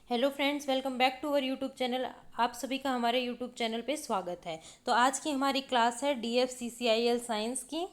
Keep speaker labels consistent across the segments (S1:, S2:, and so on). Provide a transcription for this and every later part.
S1: Hello friends, welcome back to our YouTube channel. आप सभी का हमारे यूट्यूब चैनल पे स्वागत है। तो आज की हमारी क्लास है DFCCIL साइंस की।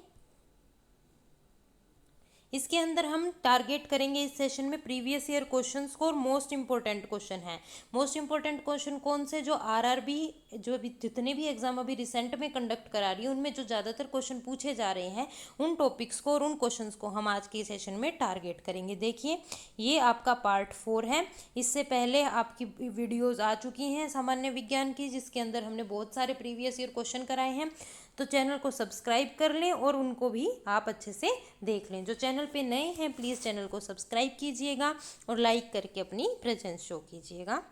S1: इसके अंदर हम टारगेट करेंगे इस सेशन में प्रीवियस ईयर क्वेश्चंस को, और मोस्ट इंपॉर्टेंट क्वेश्चन है। मोस्ट इंपॉर्टेंट क्वेश्चन कौन से, जो आरआरबी, जो अभी जितने भी एग्जाम अभी रिसेंट में कंडक्ट करा रही है उनमें जो ज़्यादातर क्वेश्चन पूछे जा रहे हैं, उन टॉपिक्स को और उन क्वेश्चंस को हम आज के सेशन में टारगेट करेंगे। देखिए, ये आपका पार्ट 4 है। इससे पहले आपकी वीडियोज़ आ चुकी हैं सामान्य विज्ञान की, जिसके अंदर हमने बहुत सारे प्रीवियस ईयर क्वेश्चन कराए हैं। तो चैनल को सब्सक्राइब कर लें और उनको भी आप अच्छे से देख लें। जो चैनल पे नए हैं प्लीज़ चैनल को सब्सक्राइब कीजिएगा और लाइक करके अपनी प्रेजेंस शो कीजिएगा।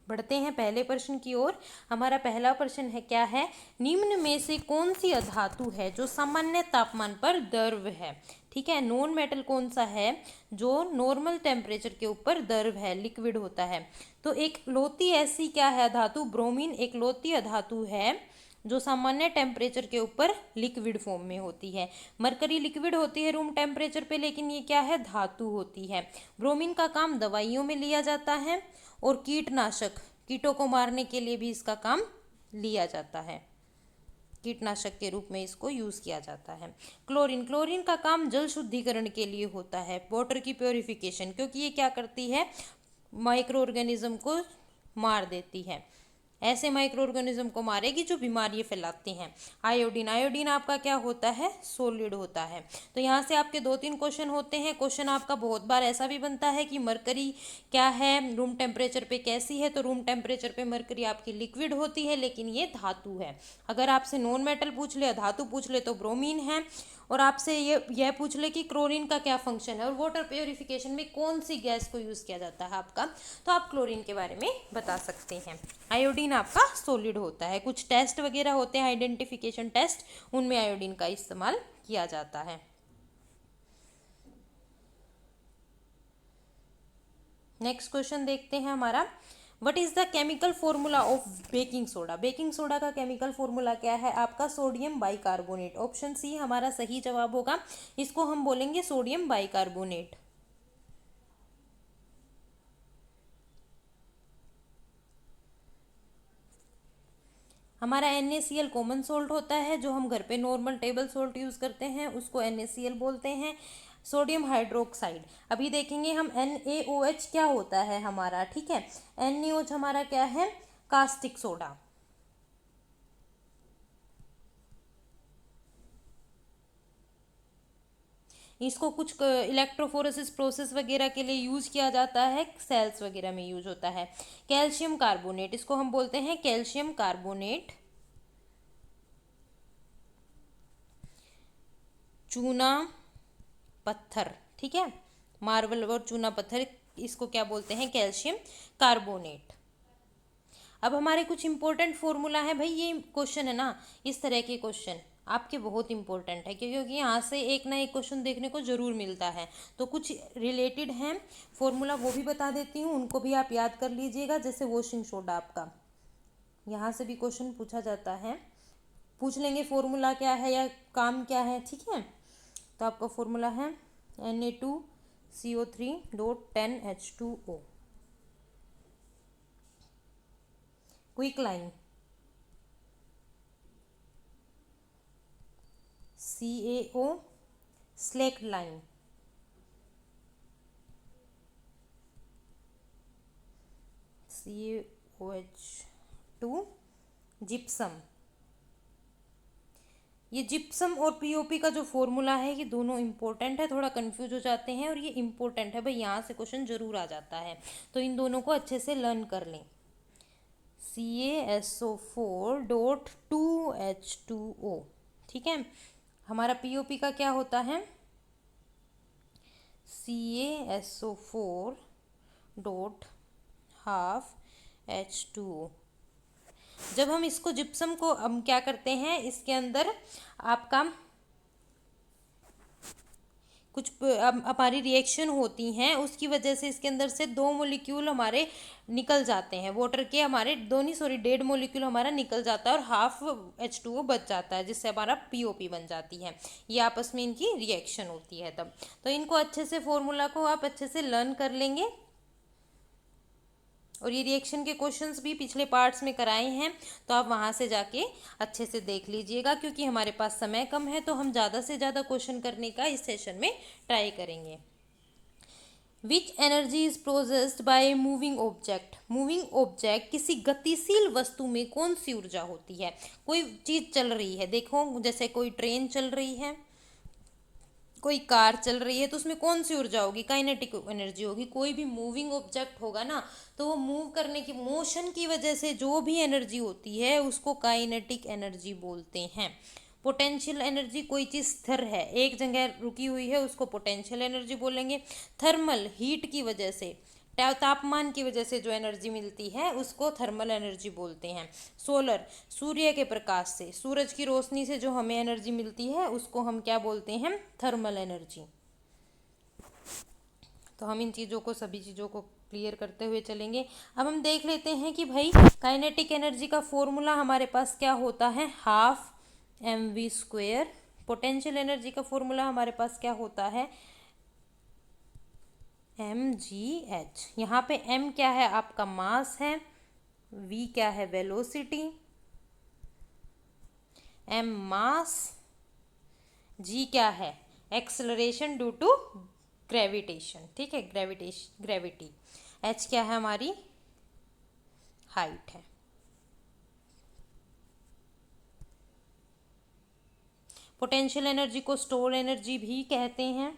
S1: बढ़ते हैं पहले प्रश्न की ओर। हमारा पहला प्रश्न है, क्या है, निम्न में से कौन सी अधातु है जो सामान्य तापमान पर द्रव है। ठीक है, नॉन मेटल कौन सा है जो नॉर्मल टेम्परेचर के ऊपर द्रव है, लिक्विड होता है। तो एक लौती ऐसी क्या है धातु, ब्रोमीन एक लौती अधातु है जो सामान्य टेम्परेचर के ऊपर लिक्विड फॉर्म में होती है। मरकरी लिक्विड होती है रूम टेम्परेचर पे, लेकिन ये क्या है, धातु होती है। ब्रोमीन का काम दवाइयों में लिया जाता है और कीटनाशक, कीटों को मारने के लिए भी इसका काम लिया जाता है। कीटनाशक के रूप में इसको यूज किया जाता है। क्लोरीन, क्लोरीन का काम जल शुद्धिकरण के लिए होता है, वाटर की प्योरिफिकेशन, क्योंकि ये क्या करती है, माइक्रो ऑर्गेनिज्म को मार देती है। ऐसे माइक्रो ऑर्गेनिज्म को मारेगी जो बीमारियां फैलाती हैं। आयोडीन, आयोडीन आपका क्या होता है, सॉलिड होता है। तो यहाँ से आपके 2-3 क्वेश्चन होते हैं। क्वेश्चन आपका बहुत बार ऐसा भी बनता है कि मरकरी क्या है, रूम टेम्परेचर पे कैसी है। तो रूम टेम्परेचर पे मरकरी आपकी लिक्विड होती है, लेकिन ये धातु है। अगर आपसे नॉन मेटल पूछ ले, धातु पूछ ले, तो ब्रोमीन है। और आपसे यह पूछ ले कि क्लोरीन का क्या फंक्शन है और वाटर प्योरिफिकेशन में कौन सी गैस को यूज़ किया जाता है आपका, तो आप क्लोरीन के बारे में बता सकते हैं। आयोडीन आपका सॉलिड होता है। कुछ टेस्ट वगैरह होते हैं, आइडेंटिफिकेशन टेस्ट, उनमें आयोडीन का इस्तेमाल किया जाता है। नेक्स्ट क्वेश्चन देखते हैं हमारा, what is the chemical formula of baking soda. Baking soda का केमिकल फॉर्मूला क्या है आपका, सोडियम बाइकार्बोनेट। ऑप्शन सी हमारा सही जवाब होगा। इसको हम बोलेंगे सोडियम बाइकार्बोनेट। हमारा NaCl कॉमन सोल्ट होता है, जो हम घर पे नॉर्मल टेबल सोल्ट यूज़ करते हैं उसको NaCl बोलते हैं। सोडियम हाइड्रोक्साइड, अभी देखेंगे हम NaOH क्या होता है हमारा। ठीक है, NaOH हमारा क्या है, कास्टिक सोडा। इसको कुछ इलेक्ट्रोफोरेसिस प्रोसेस वगैरह के लिए यूज किया जाता है, सेल्स वगैरह में यूज होता है। कैल्शियम कार्बोनेट, इसको हम बोलते हैं कैल्शियम कार्बोनेट। चूना पत्थर, ठीक है, मार्बल और चूना पत्थर, इसको क्या बोलते हैं, कैल्शियम कार्बोनेट। अब हमारे कुछ इंपॉर्टेंट फॉर्मूला है भाई। ये क्वेश्चन है ना, इस तरह के क्वेश्चन आपके बहुत इंपॉर्टेंट है, क्योंकि यहाँ से एक ना एक क्वेश्चन देखने को जरूर मिलता है। तो कुछ रिलेटेड हैं फॉर्मूला, वो भी बता देती हूँ, उनको भी आप याद कर लीजिएगा। जैसे वॉशिंग सोडा, आपका यहाँ से भी क्वेश्चन पूछा जाता है, पूछ लेंगे फॉर्मूला क्या है या काम क्या है। ठीक है, तो आपका फॉर्मूला है Na2CO3.10H2O। Quick line CaO, slake line CaOH2, gypsum. ये जिप्सम और पीओपी का जो फॉर्मूला है, ये दोनों इंपॉर्टेंट है, थोड़ा कंफ्यूज हो जाते हैं और ये इंपॉर्टेंट है भाई, यहाँ से क्वेश्चन जरूर आ जाता है। तो इन दोनों को अच्छे से लर्न कर लें। CaSO4.2H2O। ठीक है, हमारा पीओपी का क्या होता है, CaSO4.12H2O। जब हम इसको जिप्सम को हम क्या करते हैं, इसके अंदर आपका कुछ हमारी रिएक्शन होती हैं, उसकी वजह से इसके अंदर से 2 मोलिक्यूल हमारे निकल जाते हैं, वाटर के हमारे 2 नहीं सॉरी 1.5 मोलिक्यूल हमारा निकल जाता है और हाफ H2O बच जाता है, जिससे हमारा POP बन जाती है। ये आपस में इनकी रिएक्शन होती है तब। तो इनको अच्छे से फॉर्मूला को आप अच्छे से लर्न कर लेंगे, और ये रिएक्शन के क्वेश्चंस भी पिछले पार्ट्स में कराए हैं, तो आप वहाँ से जाके अच्छे से देख लीजिएगा। क्योंकि हमारे पास समय कम है तो हम ज़्यादा से ज़्यादा क्वेश्चन करने का इस सेशन में ट्राई करेंगे। Which energy is processed by moving object. Moving object किसी गतिशील वस्तु में कौन सी ऊर्जा होती है। कोई चीज़ चल रही है, देखो जैसे कोई ट्रेन चल रही है, कोई कार चल रही है, तो उसमें कौन सी ऊर्जा होगी, काइनेटिक एनर्जी होगी। कोई भी मूविंग ऑब्जेक्ट होगा ना, तो वो मूव करने की मोशन की वजह से जो भी एनर्जी होती है उसको काइनेटिक एनर्जी बोलते हैं। पोटेंशियल एनर्जी, कोई चीज़ स्थिर है, एक जगह रुकी हुई है, उसको पोटेंशियल एनर्जी बोलेंगे। थर्मल, हीट की वजह से, तापमान की वजह से जो एनर्जी मिलती है उसको थर्मल एनर्जी बोलते हैं। सोलर, सूर्य के प्रकाश से, सूरज की रोशनी से जो हमें एनर्जी मिलती है उसको हम क्या बोलते हैं, थर्मल एनर्जी। तो हम इन चीज़ों को, सभी चीज़ों को क्लियर करते हुए चलेंगे। अब हम देख लेते हैं कि भाई काइनेटिक एनर्जी का फॉर्मूला हमारे पास क्या होता है, हाफ mv²। पोटेंशियल एनर्जी का फॉर्मूला हमारे पास क्या होता है, mgh। यहाँ पे m क्या है, आपका मास है, v क्या है, वेलोसिटी, m मास, g क्या है, एक्सेलरेशन ड्यू टू ग्रेविटेशन, ठीक है, ग्रेविटी। h क्या है, हमारी हाइट है। पोटेंशियल एनर्जी को स्टोर एनर्जी भी कहते हैं,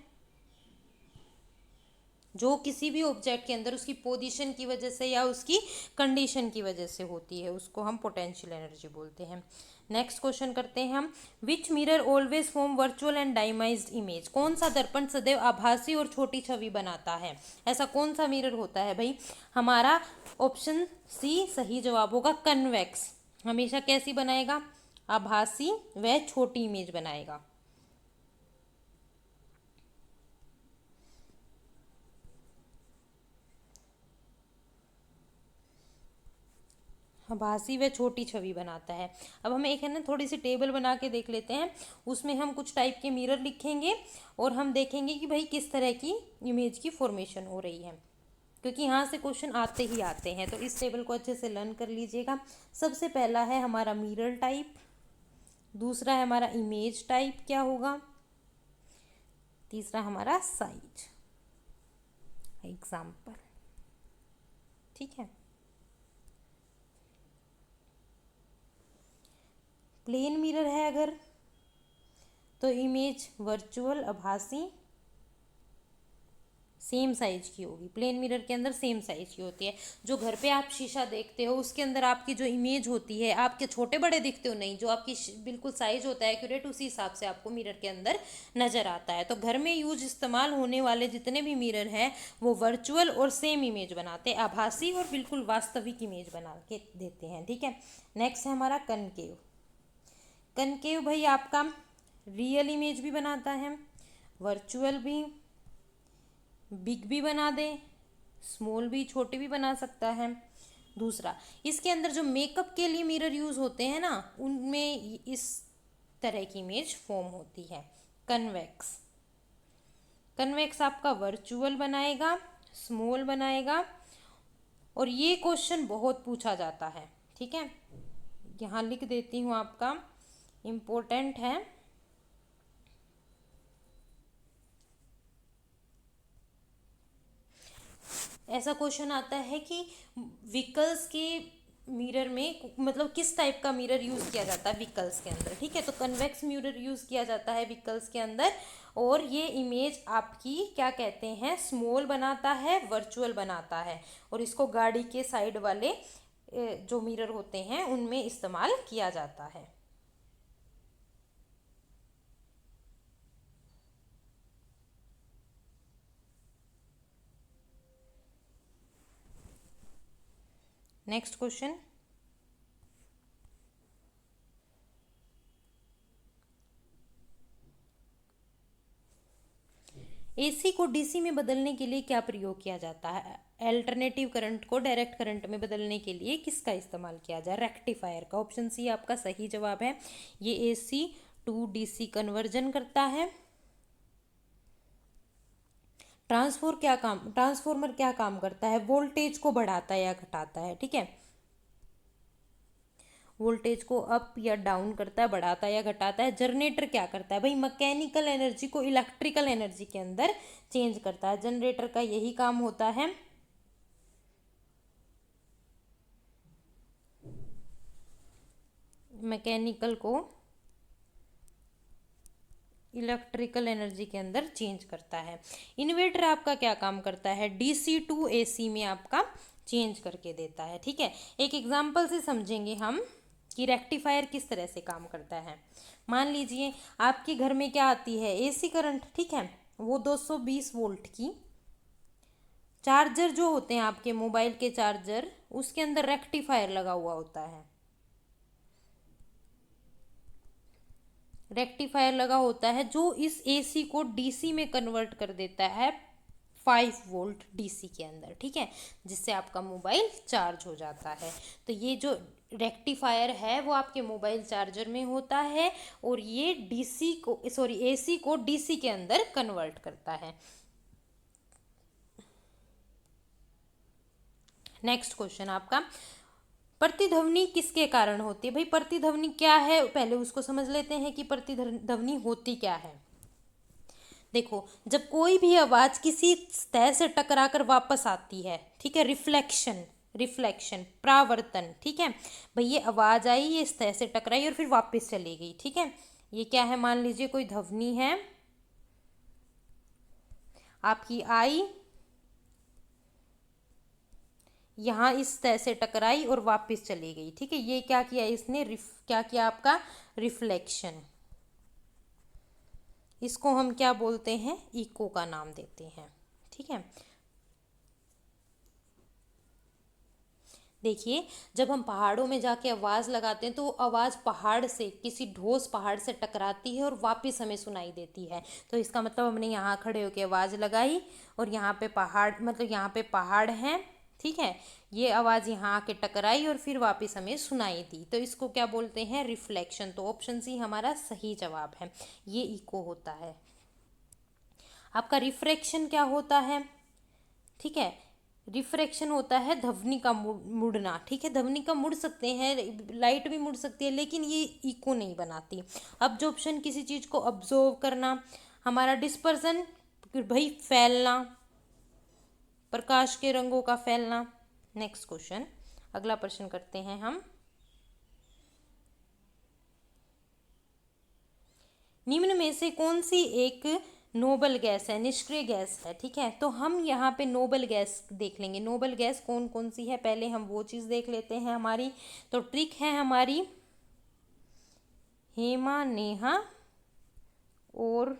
S1: जो किसी भी ऑब्जेक्ट के अंदर उसकी पोजीशन की वजह से या उसकी कंडीशन की वजह से होती है, उसको हम पोटेंशियल एनर्जी बोलते हैं। नेक्स्ट क्वेश्चन करते हैं हम, which mirror always form virtual and diminished image. कौन सा दर्पण सदैव आभासी और छोटी छवि बनाता है, ऐसा कौन सा मिरर होता है भाई, हमारा ऑप्शन सी सही जवाब होगा, कन्वेक्स। हमेशा कैसी बनाएगा, आभासी व छोटी इमेज बनाएगा। आभासी व छोटी छवि बनाता है। अब हम एक है ना थोड़ी सी टेबल बना के देख लेते हैं, उसमें हम कुछ टाइप के मिरर लिखेंगे और हम देखेंगे कि भाई किस तरह की इमेज की फॉर्मेशन हो रही है, क्योंकि यहाँ से क्वेश्चन आते ही आते हैं। तो इस टेबल को अच्छे से लर्न कर लीजिएगा। सबसे पहला है हमारा मिरर टाइप, दूसरा है हमारा इमेज टाइप क्या होगा, तीसरा हमारा साइज, एग्जाम्पल, ठीक है। प्लेन मिरर है अगर, तो इमेज वर्चुअल आभासी सेम साइज की होगी। प्लेन मिरर के अंदर सेम साइज की होती है। जो घर पे आप शीशा देखते हो उसके अंदर आपकी जो इमेज होती है, आपके छोटे बड़े दिखते हो नहीं, जो आपकी बिल्कुल साइज होता है एक्यूरेट, उसी हिसाब से आपको मिरर के अंदर नजर आता है। तो घर में यूज इस्तेमाल होने वाले जितने भी मिरर हैं वो वर्चुअल और सेम इमेज बनाते हैं, आभासी और बिल्कुल वास्तविक इमेज बना के देते हैं, ठीक है। नेक्स्ट है हमारा कनकेव। कनकेव भाई आपका रियल इमेज भी बनाता है, वर्चुअल भी, बिग भी बना दे, स्मॉल भी, छोटे भी बना सकता है। दूसरा, इसके अंदर जो मेकअप के लिए मिरर यूज होते हैं ना, उनमें इस तरह की इमेज फॉर्म होती है, कन्वेक्स। कन्वेक्स आपका वर्चुअल बनाएगा, स्मॉल बनाएगा, और ये क्वेश्चन बहुत पूछा जाता है, ठीक है। यहाँ लिख देती हूँ, आपका इम्पोर्टेंट है। ऐसा क्वेश्चन आता है कि व्हीकल्स के मिरर में मतलब किस टाइप का मिरर यूज़ किया जाता है व्हीकल्स के अंदर, ठीक है। तो कन्वेक्स मिरर यूज़ किया जाता है व्हीकल्स के अंदर, और ये इमेज आपकी क्या कहते हैं, स्मॉल बनाता है, वर्चुअल बनाता है, और इसको गाड़ी के साइड वाले जो मिरर होते हैं उनमें इस्तेमाल किया जाता है। नेक्स्ट क्वेश्चन, एसी को डीसी में बदलने के लिए क्या प्रयोग किया जाता है? अल्टरनेटिव करंट को डायरेक्ट करंट में बदलने के लिए किसका इस्तेमाल किया जाए? रेक्टिफायर का। ऑप्शन सी आपका सही जवाब है। ये एसी टू डीसी कन्वर्जन करता है। ट्रांसफॉर्मर क्या काम करता है? वोल्टेज को बढ़ाता है या घटाता है? ठीक है, वोल्टेज को अप या डाउन करता है, बढ़ाता है या घटाता है। जनरेटर क्या करता है? भाई मैकेनिकल एनर्जी को इलेक्ट्रिकल एनर्जी के अंदर चेंज करता है। जनरेटर का यही काम होता है। मैकेनिकल को इलेक्ट्रिकल एनर्जी के अंदर चेंज करता है। इन्वर्टर आपका क्या काम करता है? डीसी टू एसी में आपका चेंज करके देता है। ठीक है, एक एग्जांपल से समझेंगे हम कि रेक्टिफायर किस तरह से काम करता है। मान लीजिए आपके घर में क्या आती है? AC current. ठीक है, वो 220 वोल्ट की चार्जर जो होते हैं आपके मोबाइल के चार्जर, उसके अंदर रेक्टिफायर लगा हुआ होता है। रेक्टिफायर लगा होता है जो इस एसी को डीसी में कन्वर्ट कर देता है 5 वोल्ट डीसी के अंदर। ठीक है, जिससे आपका मोबाइल चार्ज हो जाता है। तो ये जो रेक्टिफायर है वो आपके मोबाइल चार्जर में होता है और ये एसी को डीसी के अंदर कन्वर्ट करता है। नेक्स्ट क्वेश्चन आपका, प्रतिध्वनि किसके कारण होती है? भाई प्रतिध्वनि क्या है, पहले उसको समझ लेते हैं कि प्रतिध्वनि होती क्या है। देखो, जब कोई भी आवाज किसी सतह से टकराकर वापस आती है, ठीक है, रिफ्लेक्शन परावर्तन। ठीक है, भाई ये आवाज आई, ये सतह से टकराई और फिर वापस चली गई। ठीक है, ये क्या है? मान लीजिए कोई ध्वनि है आपकी, आई यहाँ इस सतह से टकराई और वापस चली गई। ठीक है, ये क्या किया इसने? क्या किया आपका? रिफ्लेक्शन। इसको हम क्या बोलते हैं? इको का नाम देते हैं। ठीक है, देखिए जब हम पहाड़ों में जाके आवाज़ लगाते हैं तो वो आवाज़ पहाड़ से, किसी ठोस पहाड़ से टकराती है और वापस हमें सुनाई देती है। तो इसका मतलब हमने यहाँ खड़े होकर आवाज़ लगाई और यहाँ पे पहाड़, मतलब यहाँ पे पहाड़ हैं। ठीक है, ये आवाज़ यहाँ आके टकराई और फिर वापस हमें सुनाई दी, तो इसको क्या बोलते हैं? रिफ्लेक्शन। तो ऑप्शन सी हमारा सही जवाब है, ये इको होता है। आपका रिफ्रैक्शन क्या होता है? ठीक है, रिफ्रैक्शन होता है ध्वनि का मुड़ना। ठीक है, ध्वनि का मुड़ सकते हैं, लाइट भी मुड़ सकती है, लेकिन ये इको नहीं बनाती। अब्जॉर्प्शन किसी चीज़ को अब्जॉर्व करना। हमारा डिस्पर्सन, भाई फैलना, प्रकाश के रंगों का फैलना। नेक्स्ट क्वेश्चन, अगला प्रश्न करते हैं हम। निम्न में से कौन सी एक नोबल गैस है? निष्क्रिय गैस है। ठीक है, तो हम यहाँ पे नोबल गैस देख लेंगे। नोबल गैस कौन कौन सी है, पहले हम वो चीज़ देख लेते हैं हमारी। तो ट्रिक है हमारी हेमा, नेहा और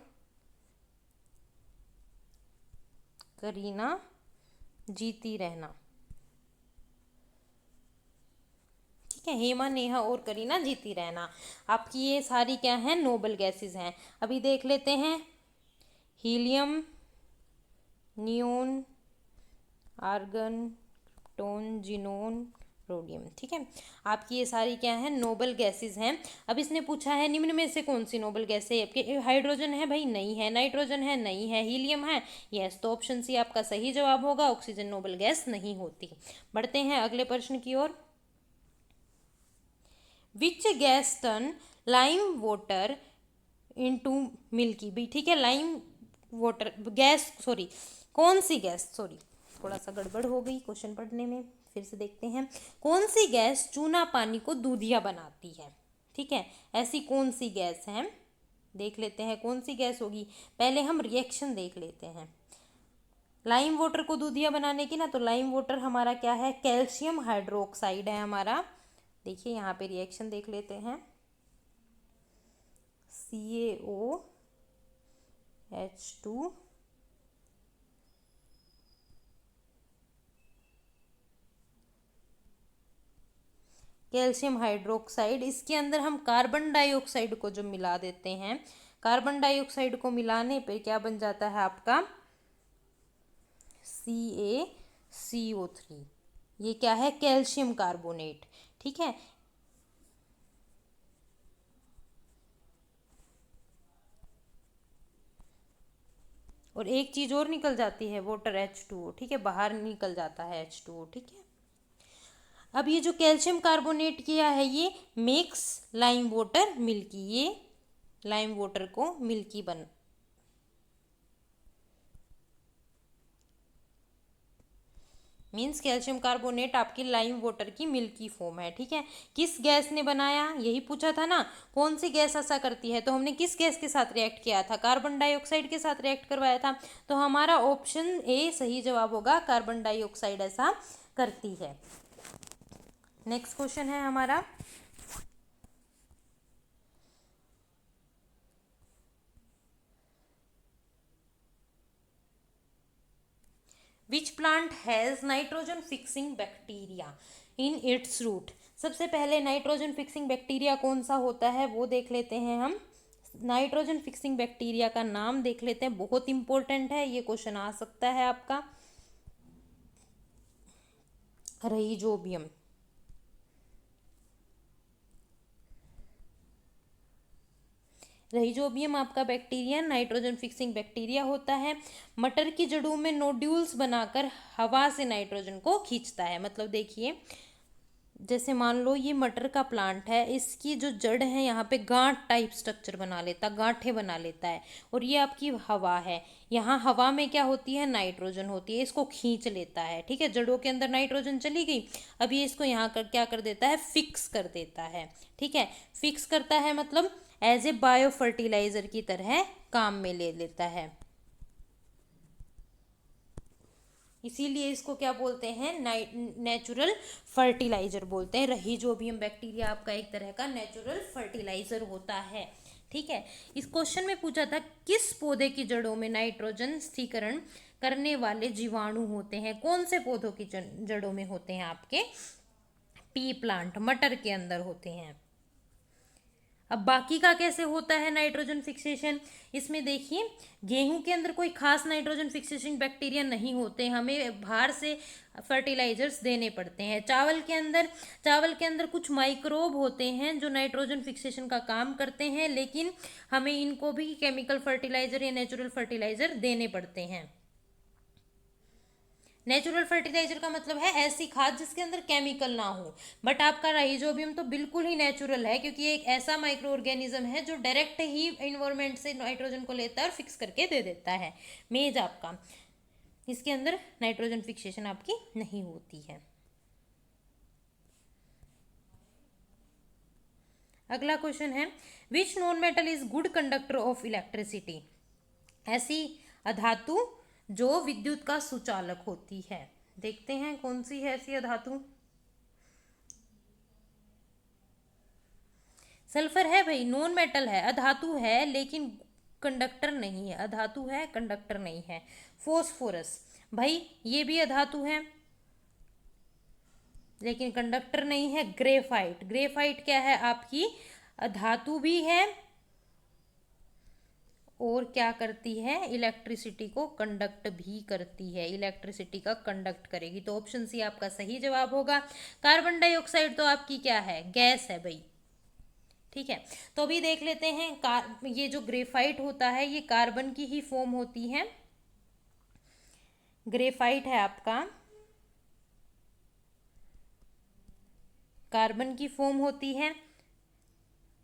S1: करीना जीती रहना। ठीक है, हेमा, नेहा और करीना जीती रहना, आपकी ये सारी क्या है? नोबल गैसेस हैं। अभी देख लेते हैं। Helium, neon, argon, krypton, xenon, rhodium. ठीक है, आपकी ये सारी क्या है? नोबल गैसेस हैं। अब इसने पूछा है निम्न में से कौन सी नोबल गैस है आपके? हाइड्रोजन है? भाई नहीं है। नाइट्रोजन है? नहीं है। हीलियम है? यस। तो ऑप्शन सी आपका सही जवाब होगा, ऑक्सीजन नोबल गैस नहीं होती। बढ़ते हैं अगले प्रश्न की ओर। Which gas turn lime water into milky? भी ठीक है, लाइम वाटर गैस, सॉरी कौन सी गैस, सॉरी थोड़ा सा गड़बड़ हो गई क्वेश्चन पढ़ने में, फिर से देखते हैं। कौन सी गैस चूना पानी को दूधिया बनाती है? ठीक है, ऐसी कौन सी गैस है, देख लेते हैं कौन सी गैस होगी। पहले हम रिएक्शन देख लेते हैं लाइम वाटर को दूधिया बनाने की ना। तो लाइम वाटर हमारा क्या है? कैल्शियम हाइड्रोक्साइड है हमारा। देखिए यहाँ पे रिएक्शन देख लेते हैं। CaO H2 कैल्शियम हाइड्रोक्साइड, इसके अंदर हम कार्बन डाइऑक्साइड को जो मिला देते हैं कार्बन डाइऑक्साइड को मिलाने पे क्या बन जाता है आपका CaCO3। ये क्या है, कैल्शियम कार्बोनेट। ठीक है, और एक चीज और निकल जाती है, वाटर H2O। ठीक है, बाहर निकल जाता है H2O। ठीक है, अब ये जो कैल्शियम कार्बोनेट किया है ये मिक्स लाइम वाटर मिल्की, ये लाइम वाटर को मिल्की बन मीन्स कैल्शियम कार्बोनेट आपकी लाइम वाटर की मिल्की फॉर्म है। ठीक है, किस गैस ने बनाया, यही पूछा था ना, कौन सी गैस ऐसा करती है, तो हमने किस गैस के साथ रिएक्ट किया था, कार्बन डाइऑक्साइड के साथ रिएक्ट करवाया था। तो हमारा ऑप्शन ए सही जवाब होगा, कार्बन डाइऑक्साइड ऐसा करती है। नेक्स्ट क्वेश्चन है हमारा, which plant has nitrogen fixing bacteria in its root. सबसे पहले नाइट्रोजन फिक्सिंग बैक्टीरिया कौन सा होता है वो देख लेते हैं हम। नाइट्रोजन फिक्सिंग बैक्टीरिया का नाम देख लेते हैं, बहुत इंपॉर्टेंट है, ये क्वेश्चन आ सकता है आपका। रहीजोबियम। रहीजोबियम आपका बैक्टीरिया नाइट्रोजन फिक्सिंग बैक्टीरिया होता है। मटर की जड़ों में नोड्यूल्स बनाकर हवा से नाइट्रोजन को खींचता है। मतलब देखिए, जैसे मान लो ये मटर का प्लांट है, इसकी जो जड़ है यहाँ पे गांठ टाइप स्ट्रक्चर बना लेता, गांठें बना लेता है, और ये आपकी हवा है, यहाँ हवा में क्या होती है, नाइट्रोजन होती है, इसको खींच लेता है। ठीक है, जड़ों के अंदर नाइट्रोजन चली गई, अब ये इसको यहाँ कर क्या कर देता है, फिक्स कर देता है। ठीक है, फिक्स करता है मतलब एज ए बायो फर्टिलाइजर की तरह काम में ले लेता है, इसीलिए इसको क्या बोलते हैं, नेचुरल फर्टिलाइजर बोलते हैं। रहीजोबियम बैक्टीरिया आपका एक तरह का नेचुरल फर्टिलाइजर होता है। ठीक है, इस क्वेश्चन में पूछा था किस पौधे की जड़ों में नाइट्रोजन स्थिरीकरण करने वाले जीवाणु होते हैं, कौन से पौधों की जड़ों में होते हैं आपके, पी प्लांट, मटर के अंदर होते हैं। अब बाकी का कैसे होता है नाइट्रोजन फिक्सेशन, इसमें देखिए गेहूं के अंदर कोई खास नाइट्रोजन फिक्सेशन बैक्टीरिया नहीं होते, हमें बाहर से फर्टिलाइजर्स देने पड़ते हैं। चावल के अंदर कुछ माइक्रोब होते हैं जो नाइट्रोजन फिक्सेशन का काम करते हैं, लेकिन हमें इनको भी केमिकल फर्टिलाइजर या नेचुरल फर्टिलाइजर देने पड़ते हैं। नेचुरल फर्टिलाइजर का मतलब है ऐसी खाद जिसके अंदर केमिकल ना हो, बट आपका राइजोबियम तो बिल्कुल ही नेचुरल है, क्योंकि ये एक ऐसा माइक्रो ऑर्गेनिज्म है जो डायरेक्ट ही इन्वायरमेंट से नाइट्रोजन को लेता है और फिक्स करके दे देता है। मेज आपका, इसके अंदर नाइट्रोजन फिक्सेशन आपकी नहीं होती है। अगला क्वेश्चन है, which non metal is good conductor of electricity. ऐसी अधातु जो विद्युत का सुचालक होती है, देखते हैं कौन सी है ऐसी अधातु। सल्फर है भाई, नॉन मेटल है, अधातु है लेकिन कंडक्टर नहीं है, अधातु है कंडक्टर नहीं है। फोस्फोरस भाई, ये भी अधातु है लेकिन कंडक्टर नहीं है। ग्रेफाइट, ग्रेफाइट क्या है आपकी, अधातु भी है और क्या करती है, इलेक्ट्रिसिटी को कंडक्ट भी करती है, इलेक्ट्रिसिटी का कंडक्ट करेगी। तो ऑप्शन सी आपका सही जवाब होगा। कार्बन डाइऑक्साइड तो आपकी क्या है, गैस है भाई। ठीक है, तो अभी देख लेते हैं ये जो ग्रेफाइट होता है ये कार्बन की ही फॉर्म होती है। ग्रेफाइट है आपका कार्बन की फॉर्म होती है,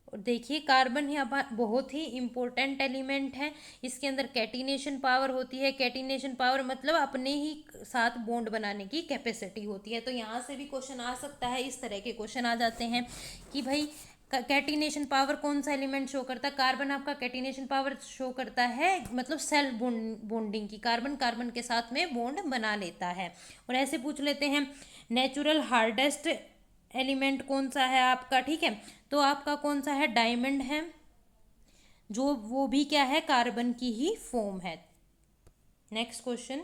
S1: और देखिए कार्बन यहाँ बहुत ही इंपॉर्टेंट एलिमेंट है, इसके अंदर कैटिनेशन पावर होती है। कैटिनेशन पावर मतलब अपने ही साथ बॉन्ड बनाने की कैपेसिटी होती है। तो यहाँ से भी क्वेश्चन आ सकता है, इस तरह के क्वेश्चन आ जाते हैं कि भाई कैटिनेशन पावर कौन सा एलिमेंट शो करता है, कार्बन आपका कैटिनेशन पावर शो करता है, मतलब सेल्फ बॉन्डिंग की, कार्बन कार्बन के साथ में बॉन्ड बना लेता है। और ऐसे पूछ लेते हैं नेचुरल हार्डेस्ट एलिमेंट कौन सा है आपका। ठीक है, तो आपका कौन सा है, डायमंड है, जो वो भी क्या है, कार्बन की ही फॉर्म है। Next question,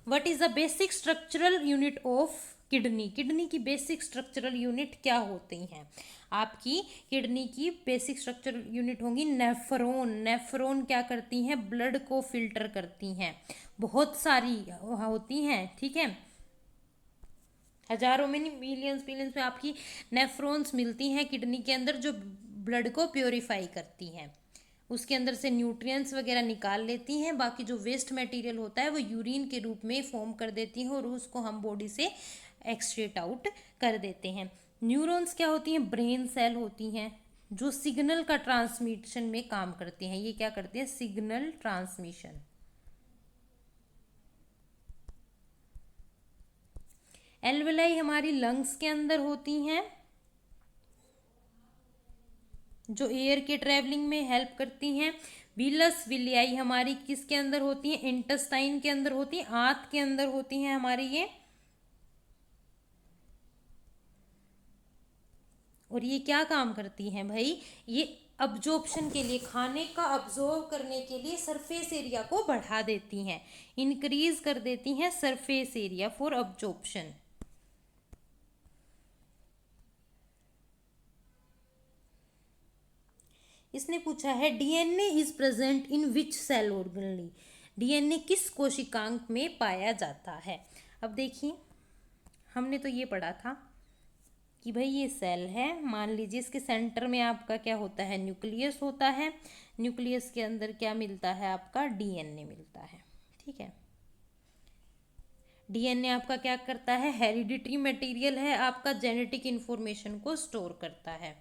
S1: what is the basic structural unit of kidney, kidney की बेसिक स्ट्रक्चरल यूनिट क्या होती हैं? आपकी किडनी की बेसिक स्ट्रक्चरल यूनिट होंगी नेफ्रॉन। नेफ्रॉन क्या करती हैं? ब्लड को फिल्टर करती हैं, बहुत सारी होती हैं, ठीक है, हजारों में नहीं, मिलियंस मिलियंस में आपकी नेफ्रॉन्स मिलती हैं किडनी के अंदर, जो ब्लड को प्योरीफाई करती हैं, उसके अंदर से न्यूट्रिएंट्स वगैरह निकाल लेती हैं, बाकी जो वेस्ट मटेरियल होता है वो यूरिन के रूप में फॉर्म कर देती हैं और उसको हम बॉडी से एक्सक्रीट आउट कर देते हैं। न्यूरॉन्स क्या होती हैं? ब्रेन सेल होती हैं जो सिग्नल का ट्रांसमिशन में काम करते हैं। ये क्या करते हैं? Signal transmission. एल्वेलाई हमारी लंग्स के अंदर होती हैं, जो एयर के ट्रेवलिंग में हेल्प करती हैं। विलस विलियाई हमारी किसके अंदर होती हैं? इंटेस्टाइन के अंदर होती हैं, आंत के अंदर होती हैं हमारी ये। और ये क्या काम करती हैं भाई? ये अब्जॉर्प्शन के लिए, खाने का अब्जॉर्व करने के लिए सरफेस एरिया को बढ़ा देती हैं, इंक्रीज कर देती हैं सरफेस एरिया फॉर अब्जॉर्प्शन। इसने पूछा है DNA is present in which cell organelle? DNA किस कोशिकांग में पाया जाता है? अब देखिए, हमने तो ये पढ़ा था कि भाई ये सेल है, मान लीजिए इसके सेंटर में आपका क्या होता है? न्यूक्लियस होता है। न्यूक्लियस के अंदर क्या मिलता है? आपका डीएनए मिलता है, ठीक है। डीएनए आपका क्या करता है? हेरिडिटरी मटेरियल है, आपका जेनेटिक इंफॉर्मेशन को स्टोर करता है,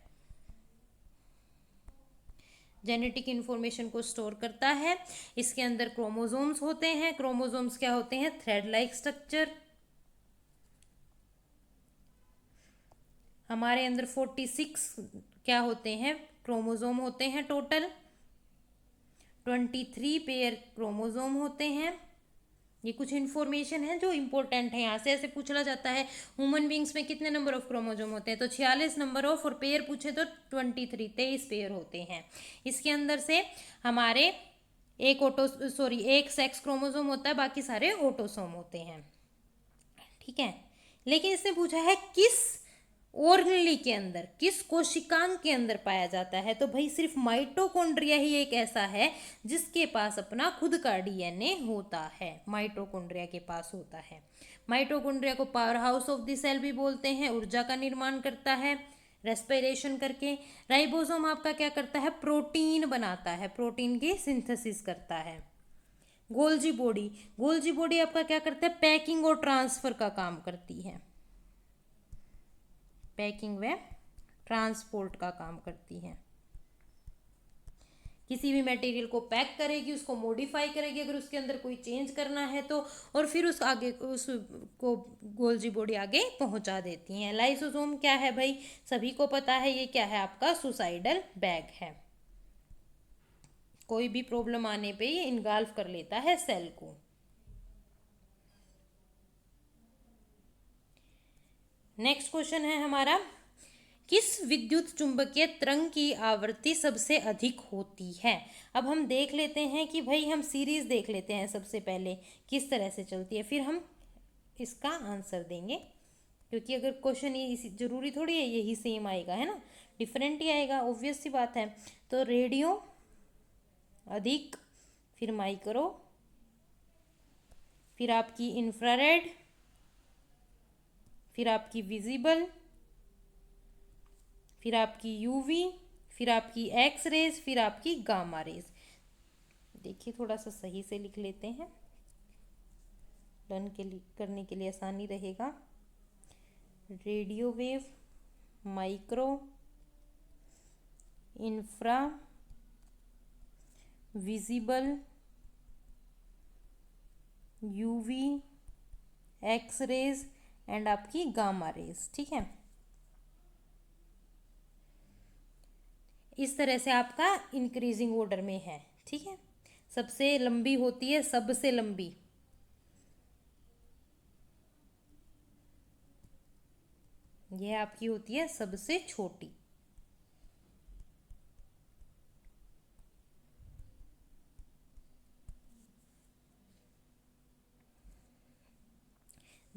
S1: जेनेटिक इंफॉर्मेशन को स्टोर करता है। इसके अंदर क्रोमोसोम्स होते हैं। क्रोमोसोम्स क्या होते हैं? Thread like structure. हमारे अंदर 46 क्या होते हैं? क्रोमोसोम होते हैं टोटल। 23 पेयर क्रोमोसोम होते हैं। ये कुछ इन्फॉर्मेशन है जो इंपॉर्टेंट है, यहाँ से ऐसे पूछा जाता है ह्यूमन बींग्स में कितने नंबर ऑफ क्रोमोसोम होते हैं? तो 46 नंबर ऑफ, और पेयर पूछे तो 23 पेयर होते हैं। इसके अंदर से हमारे एक सेक्स क्रोमोसोम होता है, बाकी सारे ऑटोसोम होते हैं, ठीक है। लेकिन इसने पूछा है किस ऑर्गेनली के अंदर, किस कोशिकांग के अंदर पाया जाता है? तो भाई सिर्फ माइटोकॉन्ड्रिया ही एक ऐसा है जिसके पास अपना खुद का डीएनए होता है, माइटोकॉन्ड्रिया के पास होता है। माइटोकॉन्ड्रिया को power house of the cell भी बोलते हैं, ऊर्जा का निर्माण करता है रेस्पिरेशन करके। राइबोसोम आपका क्या करता है? प्रोटीन बनाता है, प्रोटीन की सिंथेसिस करता है। गोल्जी बॉडी, गोल्जी बॉडी आपका क्या करता है? पैकिंग और ट्रांसफर का काम करती है, पैकिंग व ट्रांसपोर्ट का काम करती है। किसी भी मटेरियल को पैक करेगी, उसको मॉडिफाई करेगी अगर उसके अंदर कोई चेंज करना है तो, और फिर उस आगे उसको गोल्जी बॉडी आगे पहुंचा देती हैं। लाइसोसोम क्या है भाई? सभी को पता है, ये क्या है? आपका सुसाइडल बैग है। कोई भी प्रॉब्लम आने पे ये इनगाल्व कर लेता है सेल को। नेक्स्ट क्वेश्चन है हमारा, किस विद्युत चुंबकीय तरंग की आवृत्ति सबसे अधिक होती है? अब हम देख लेते हैं कि भाई, हम सीरीज देख लेते हैं सबसे पहले किस तरह से चलती है, फिर हम इसका आंसर देंगे, क्योंकि अगर क्वेश्चन ये जरूरी थोड़ी है यही सेम आएगा, है ना, डिफरेंट ही आएगा, ऑब्वियस सी बात है। तो रेडियो अधिक, फिर माइक्रो, फिर आपकी इंफ्रारेड, फिर आपकी विजिबल, फिर आपकी यूवी, फिर आपकी एक्स रेज, फिर आपकी गामा रेज। देखिए थोड़ा सा सही से लिख लेते हैं, लर्न के लिए करने के लिए आसानी रहेगा। Radio wave, micro, infra, visible, UV, X rays and आपकी गामा रेज, ठीक है। इस तरह से आपका इंक्रीजिंग ऑर्डर में है, ठीक है। सबसे लंबी होती है, सबसे लंबी, यह आपकी होती है सबसे छोटी।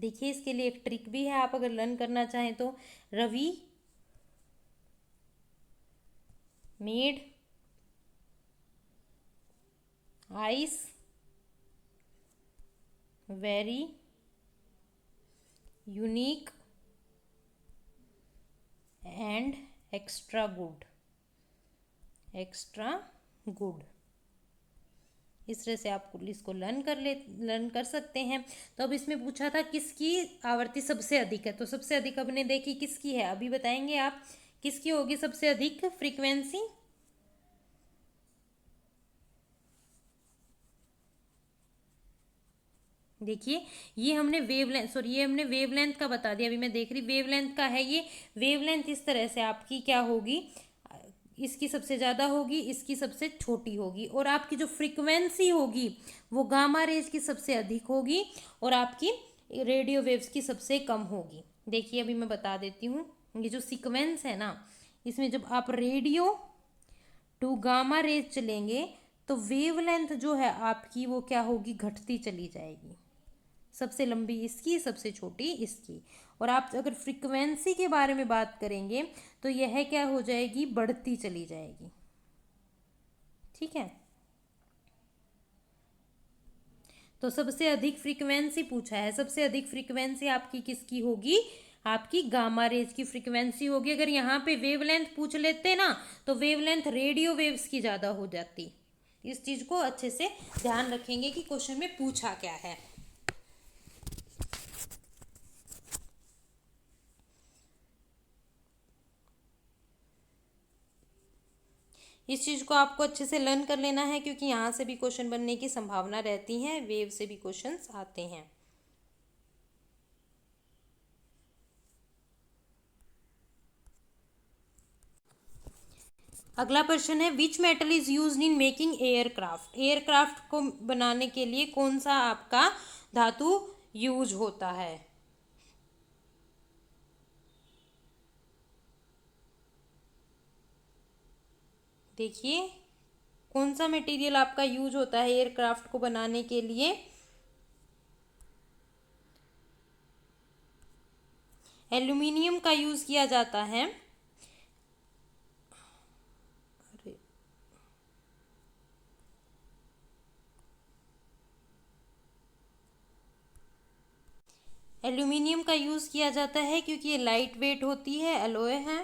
S1: देखिए इसके लिए एक ट्रिक भी है, आप अगर लर्न करना चाहें तो। Ravi made ice very unique and extra good. इस तरह से आप इसको लर्न कर सकते हैं। तो अब इसमें पूछा था किसकी आवृत्ति सबसे अधिक है, तो सबसे अधिक हमने देखी किसकी है, अभी बताएंगे आप किसकी होगी सबसे अधिक फ्रीक्वेंसी। देखिए ये हमने वेवलेंथ का बता दिया। अभी मैं देख रही वेवलेंथ का है, ये वेवलेंथ इस तरह से आपकी क्या होगी, इसकी सबसे ज़्यादा होगी, इसकी सबसे छोटी होगी, और आपकी जो फ्रीक्वेंसी होगी वो गामा रेज की सबसे अधिक होगी और आपकी रेडियो वेव्स की सबसे कम होगी। देखिए अभी मैं बता देती हूँ, ये जो सीक्वेंस है ना, इसमें जब आप रेडियो टू गामा रेज चलेंगे तो वेवलेंथ जो है आपकी वो क्या होगी, घटती चली जाएगी। सबसे लंबी इसकी, सबसे छोटी इसकी। और आप अगर फ्रीक्वेंसी के बारे में बात करेंगे तो यह क्या हो जाएगी, बढ़ती चली जाएगी। ठीक है, तो सबसे अधिक फ्रीक्वेंसी पूछा है, सबसे अधिक फ्रीक्वेंसी आपकी किसकी होगी, आपकी गामा रेज की फ्रीक्वेंसी होगी। अगर यहाँ पे वेवलेंथ पूछ लेते ना तो वेवलेंथ रेडियो वेव्स की ज़्यादा हो जाती। इस चीज़ को अच्छे से ध्यान रखेंगे कि क्वेश्चन में पूछा क्या है। इस चीज़ को आपको अच्छे से लर्न कर लेना है, क्योंकि यहाँ से भी क्वेश्चन बनने की संभावना रहती है, वेव से भी क्वेश्चंस आते हैं। अगला प्रश्न है which metal is used in making aircraft. Aircraft को बनाने के लिए कौन सा आपका धातु यूज होता है। देखिए कौन सा मटेरियल आपका यूज होता है एयरक्राफ्ट को बनाने के लिए। एल्यूमिनियम का यूज किया जाता है। एल्यूमिनियम का यूज किया जाता है क्योंकि ये लाइट वेट होती है, एलॉय है।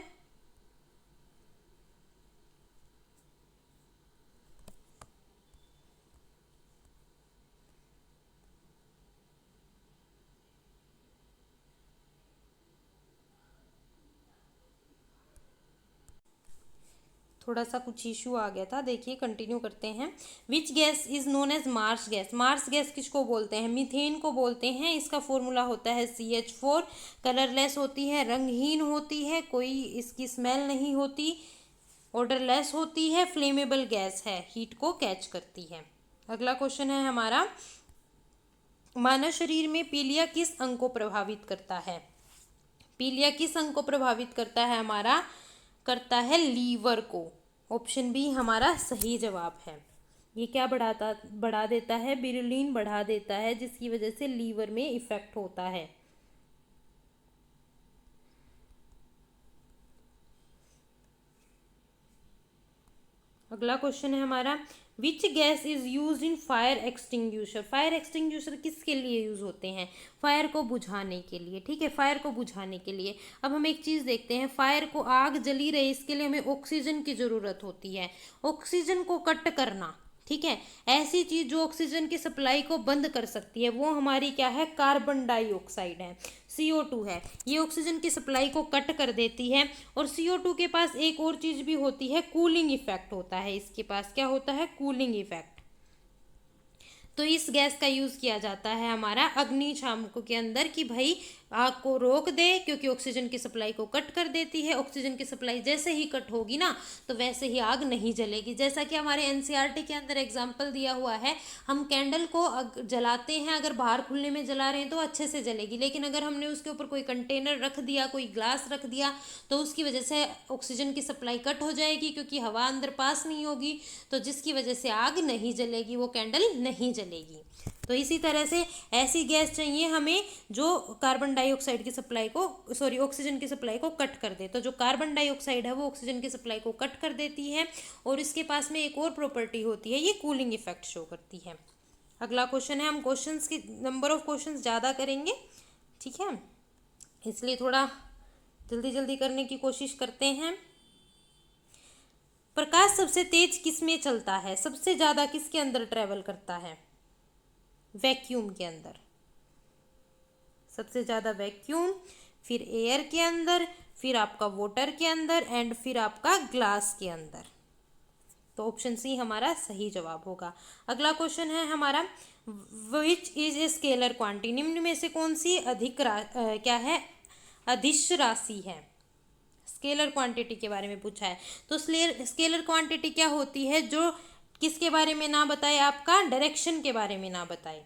S1: थोड़ा सा कुछ इशू आ गया था, देखिए कंटिन्यू करते हैं। Which gas is known as marsh gas. Marsh gas किसको बोलते हैं, मीथेन को बोलते हैं। इसका फॉर्मूला होता है CH4। कलरलेस होती है, रंगहीन होती है, कोई इसकी स्मेल नहीं होती, ऑडरलेस होती है, फ्लेमेबल गैस है, हीट को कैच करती है। अगला क्वेश्चन है हमारा, मानव शरीर में पीलिया किस अंग को प्रभावित करता है। पीलिया किस अंग को प्रभावित करता है, हमारा करता है लीवर को। ऑप्शन बी हमारा सही जवाब है। ये क्या बढ़ा देता है, बिरुलिन बढ़ा देता है, जिसकी वजह से लीवर में इफेक्ट होता है। अगला क्वेश्चन है हमारा, विच gas is use in fire extinguisher. Fire extinguisher किसके लिए यूज होते हैं, फायर को बुझाने के लिए। ठीक है, फायर को बुझाने के लिए। अब हम एक चीज देखते हैं, फायर को, आग जली रही, इसके लिए हमें ऑक्सीजन की जरूरत होती है। ऑक्सीजन को कट करना, ठीक है, ऐसी चीज जो ऑक्सीजन की सप्लाई को बंद कर सकती है वो हमारी क्या है, कार्बन डाइऑक्साइड है, CO2 है। ये ऑक्सीजन की सप्लाई को कट कर देती है। और CO2 के पास एक और चीज भी होती है, कूलिंग इफेक्ट होता है। इसके पास क्या होता है, कूलिंग इफेक्ट। तो इस गैस का यूज किया जाता है हमारा अग्निशामकों के अंदर कि भाई आग को रोक दे, क्योंकि ऑक्सीजन की सप्लाई को कट कर देती है। ऑक्सीजन की सप्लाई जैसे ही कट होगी ना तो वैसे ही आग नहीं जलेगी। जैसा कि हमारे NCERT के अंदर एग्जाम्पल दिया हुआ है, हम कैंडल को जलाते हैं, अगर बाहर खुले में जला रहे हैं तो अच्छे से जलेगी, लेकिन अगर हमने उसके ऊपर कोई कंटेनर रख दिया, कोई ग्लास रख दिया, तो उसकी वजह से ऑक्सीजन की सप्लाई कट हो जाएगी, क्योंकि हवा अंदर पास नहीं होगी, तो जिसकी वजह से आग नहीं जलेगी, वो कैंडल नहीं जलेगी। तो इसी तरह से ऐसी गैस चाहिए हमें जो कार्बन डाइऑक्साइड की सप्लाई को ऑक्सीजन की सप्लाई को कट कर दे। तो जो कार्बन डाइऑक्साइड है वो ऑक्सीजन की सप्लाई को कट कर देती है, और इसके पास में एक और प्रॉपर्टी होती है, ये कूलिंग इफेक्ट शो करती है। अगला क्वेश्चन है, हम क्वेश्चंस की नंबर ऑफ क्वेश्चंस ज़्यादा करेंगे, ठीक है, इसलिए थोड़ा जल्दी जल्दी करने की कोशिश करते हैं। प्रकाश सबसे तेज किस में चलता है? सबसे ज़्यादा किसके अंदर ट्रेवल करता है? वैक्यूम के अंदर। सबसे ज़्यादा वैक्यूम, फिर एयर के अंदर, फिर आपका वाटर के अंदर, एंड फिर आपका ग्लास के अंदर। तो ऑप्शन सी हमारा सही जवाब होगा। अगला क्वेश्चन है हमारा, which is a scalar quantity? निम्न में से कौन सी क्या है, अदिश राशि है? स्केलर क्वांटिटी के बारे में पूछा है। तो स्केलर क्वांटिटी क्या होती है? जो किसके बारे में ना बताए, आपका डायरेक्शन के बारे में ना बताए।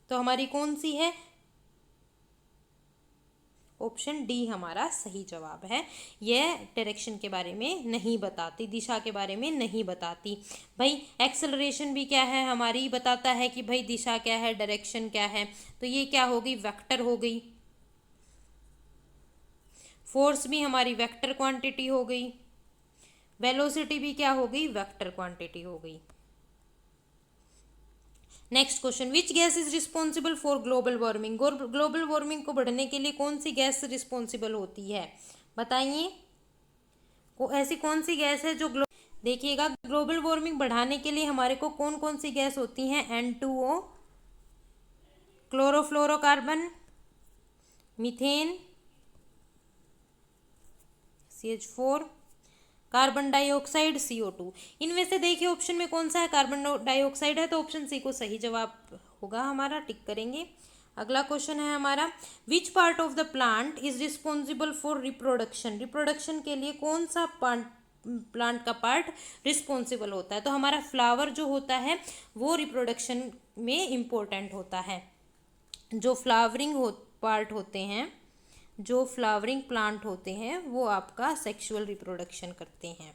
S1: तो हमारी कौन सी है? ऑप्शन डी हमारा सही जवाब है। यह डायरेक्शन के बारे में नहीं बताती, दिशा के बारे में नहीं बताती। भाई एक्सेलरेशन भी क्या है हमारी, बताता है कि भाई दिशा क्या है, डायरेक्शन क्या है। तो ये क्या हो गई, वेक्टर हो गई। फोर्स भी हमारी वेक्टर क्वांटिटी हो गई। वेलोसिटी भी क्या हो गई, वेक्टर क्वांटिटी हो गई। Next question, which gas is responsible for global warming? Global warming को बढ़ने के लिए कौन सी गैस रिस्पॉन्सिबल होती है? बताइए, ऐसी कौन सी गैस है जो देखिएगा, ग्लोबल वार्मिंग बढ़ाने के लिए हमारे को कौन कौन सी गैस होती हैं? N2O, chlorofluorocarbon, methane, CH4, carbon dioxide, CO2। इनमें से देखिए ऑप्शन में कौन सा है, कार्बन डाइऑक्साइड है, तो ऑप्शन सी को सही जवाब होगा हमारा, टिक करेंगे। अगला क्वेश्चन है हमारा, which part of the plant is responsible for reproduction? Reproduction के लिए कौन सा प्लांट का पार्ट रिस्पॉन्सिबल होता है? तो हमारा फ्लावर जो होता है वो रिप्रोडक्शन में इम्पोर्टेंट होता है। जो फ्लावरिंग पार्ट होते हैं, जो फ्लावरिंग प्लांट होते हैं, वो आपका सेक्सुअल रिप्रोडक्शन करते हैं।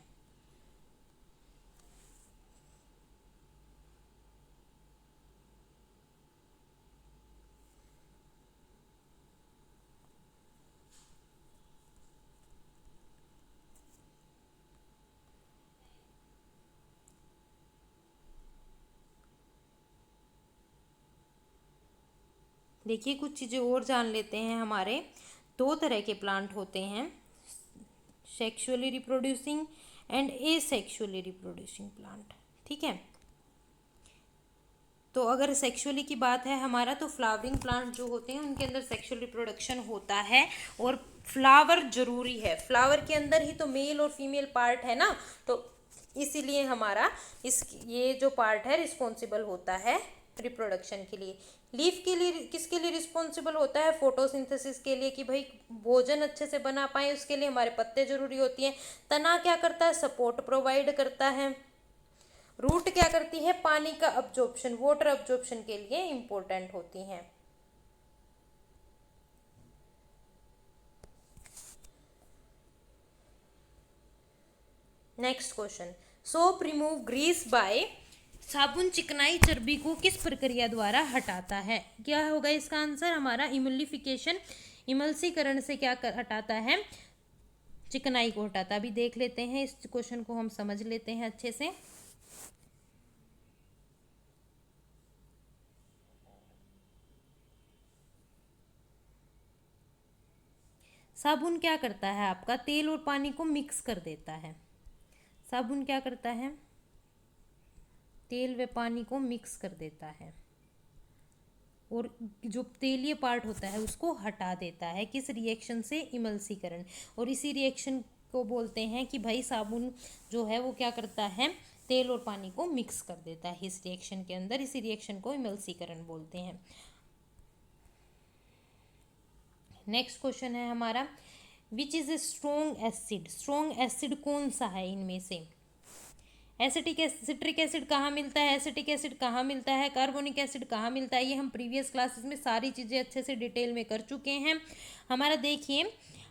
S1: देखिए कुछ चीज़ें और जान लेते हैं। हमारे दो तरह के प्लांट होते हैं, sexually reproducing and asexually reproducing plant, ठीक है। तो अगर सेक्सुअली की बात है हमारा, तो फ्लावरिंग प्लांट जो होते हैं उनके अंदर सेक्सुअल रिप्रोडक्शन होता है, और फ्लावर जरूरी है, फ्लावर के अंदर ही तो मेल और फीमेल पार्ट है ना, तो इसीलिए हमारा ये जो पार्ट है रिस्पॉन्सिबल होता है रिप्रोडक्शन के लिए। लीफ के लिए किसके लिए रिस्पॉन्सिबल होता है? फोटोसिंथेसिस के लिए, कि भाई भोजन अच्छे से बना पाए उसके लिए हमारे पत्ते जरूरी होती हैं। तना क्या करता है? सपोर्ट प्रोवाइड करता है। रूट क्या करती है? पानी का अब्जॉर्प्शन, वाटर अब्जॉर्प्शन के लिए इंपॉर्टेंट होती हैं। Next question, soap remove grease by? साबुन चिकनाई चर्बी को किस प्रक्रिया द्वारा हटाता है? क्या होगा इसका आंसर हमारा? इमल्सिफिकेशन, इमल्सीकरण से क्या हटाता है? चिकनाई को हटाता। अभी देख लेते हैं इस क्वेश्चन को, हम समझ लेते हैं अच्छे से। साबुन क्या करता है आपका? तेल और पानी को मिक्स कर देता है। साबुन क्या करता है? तेल व पानी को मिक्स कर देता है, और जो तेलीय पार्ट होता है उसको हटा देता है। किस रिएक्शन से? इमल्सीकरण। और इसी रिएक्शन को बोलते हैं कि भाई साबुन जो है वो क्या करता है? तेल और पानी को मिक्स कर देता है इस रिएक्शन के अंदर। इसी रिएक्शन को इमल्सीकरण बोलते हैं। नेक्स्ट क्वेश्चन है हमारा, which is a strong acid? Strong acid कौन सा है इनमें से? सिट्रिक एसिड कहाँ मिलता है? एसिटिक एसिड कहाँ मिलता है? कार्बोनिक एसिड कहाँ मिलता है? ये हम प्रीवियस क्लासेस में सारी चीज़ें अच्छे से डिटेल में कर चुके हैं। हमारा देखिए,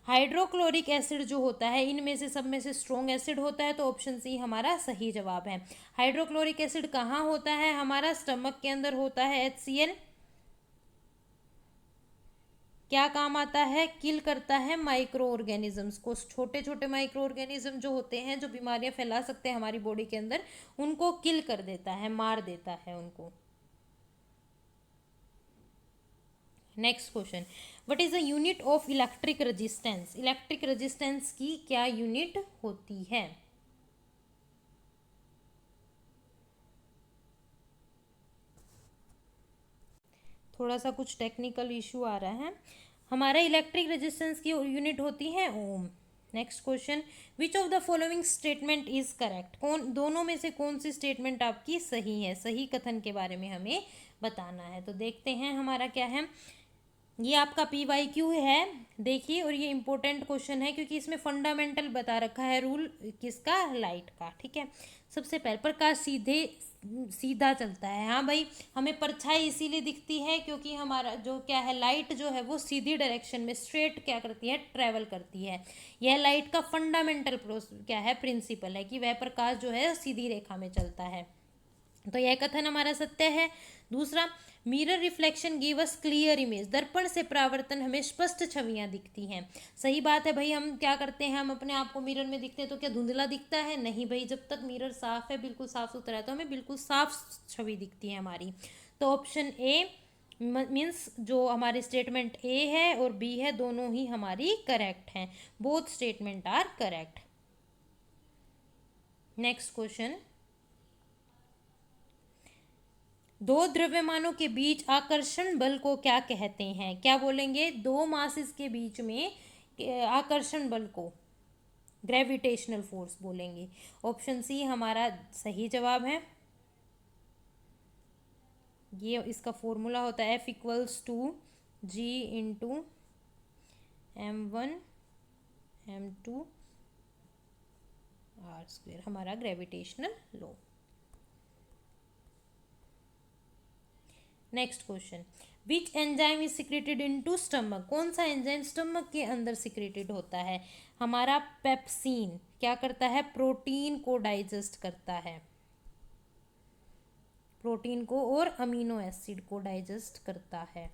S1: हाइड्रोक्लोरिक एसिड जो होता है इनमें से सब में से स्ट्रॉन्ग एसिड होता है, तो ऑप्शन सी हमारा सही जवाब है। हाइड्रोक्लोरिक एसिड कहाँ होता है? हमारा स्टमक के अंदर होता है। HCl क्या काम आता है? किल करता है माइक्रो ऑर्गेनिजम्स को, छोटे छोटे माइक्रो ऑर्गेनिज्म जो होते हैं जो बीमारियां फैला सकते हैं हमारी बॉडी के अंदर, उनको किल कर देता है, मार देता है उनको। Next question, what is the unit of electric resistance? Electric resistance की क्या यूनिट होती है? थोड़ा सा कुछ टेक्निकल इशू आ रहा है। हमारा इलेक्ट्रिक रेजिस्टेंस की यूनिट होती है ohm. Next question, which of the following statement is correct? कौन दोनों में से कौन सी स्टेटमेंट आपकी सही है? सही कथन के बारे में हमें बताना है। तो देखते हैं हमारा क्या है। ये आपका PYQ है, देखिए, और ये इंपॉर्टेंट क्वेश्चन है क्योंकि इसमें फंडामेंटल बता रखा है रूल किसका? लाइट का। ठीक है, सबसे पहले प्रकाश सीधा चलता है। हाँ भाई, हमें परछाई इसीलिए दिखती है क्योंकि हमारा जो क्या है, लाइट जो है वो सीधी डायरेक्शन में स्ट्रेट क्या करती है? ट्रेवल करती है। यह लाइट का फंडामेंटल क्या है? प्रिंसिपल है कि वह प्रकाश जो है सीधी रेखा में चलता है। तो यह कथन हमारा सत्य है। दूसरा, mirror reflection give us clear image, दर्पण से परावर्तन हमें स्पष्ट छवियां दिखती हैं। सही बात है भाई, हम क्या करते हैं, हम अपने आप को मिरर में दिखते हैं तो क्या धुंधला दिखता है? नहीं भाई, जब तक मिरर साफ है, बिल्कुल साफ सुथरा है, तो हमें बिल्कुल साफ छवि दिखती है हमारी। तो ऑप्शन ए मीन्स जो हमारी स्टेटमेंट ए है और बी है दोनों ही हमारी करेक्ट हैं। Both statement are correct. Next question, दो द्रव्यमानों के बीच आकर्षण बल को क्या कहते हैं? क्या बोलेंगे? दो मासेस के बीच में आकर्षण बल को ग्रेविटेशनल फोर्स बोलेंगे। ऑप्शन सी हमारा सही जवाब है। ये इसका फॉर्मूला होता है F=G×m1m2r², हमारा gravitational law. Next question, which enzyme is secreted into stomach? कौन सा एंजाइम स्टमक के अंदर सिक्रेटेड होता है? हमारा पेप्सिन क्या करता है? प्रोटीन को डाइजेस्ट करता है, प्रोटीन को और अमीनो एसिड को डाइजेस्ट करता है।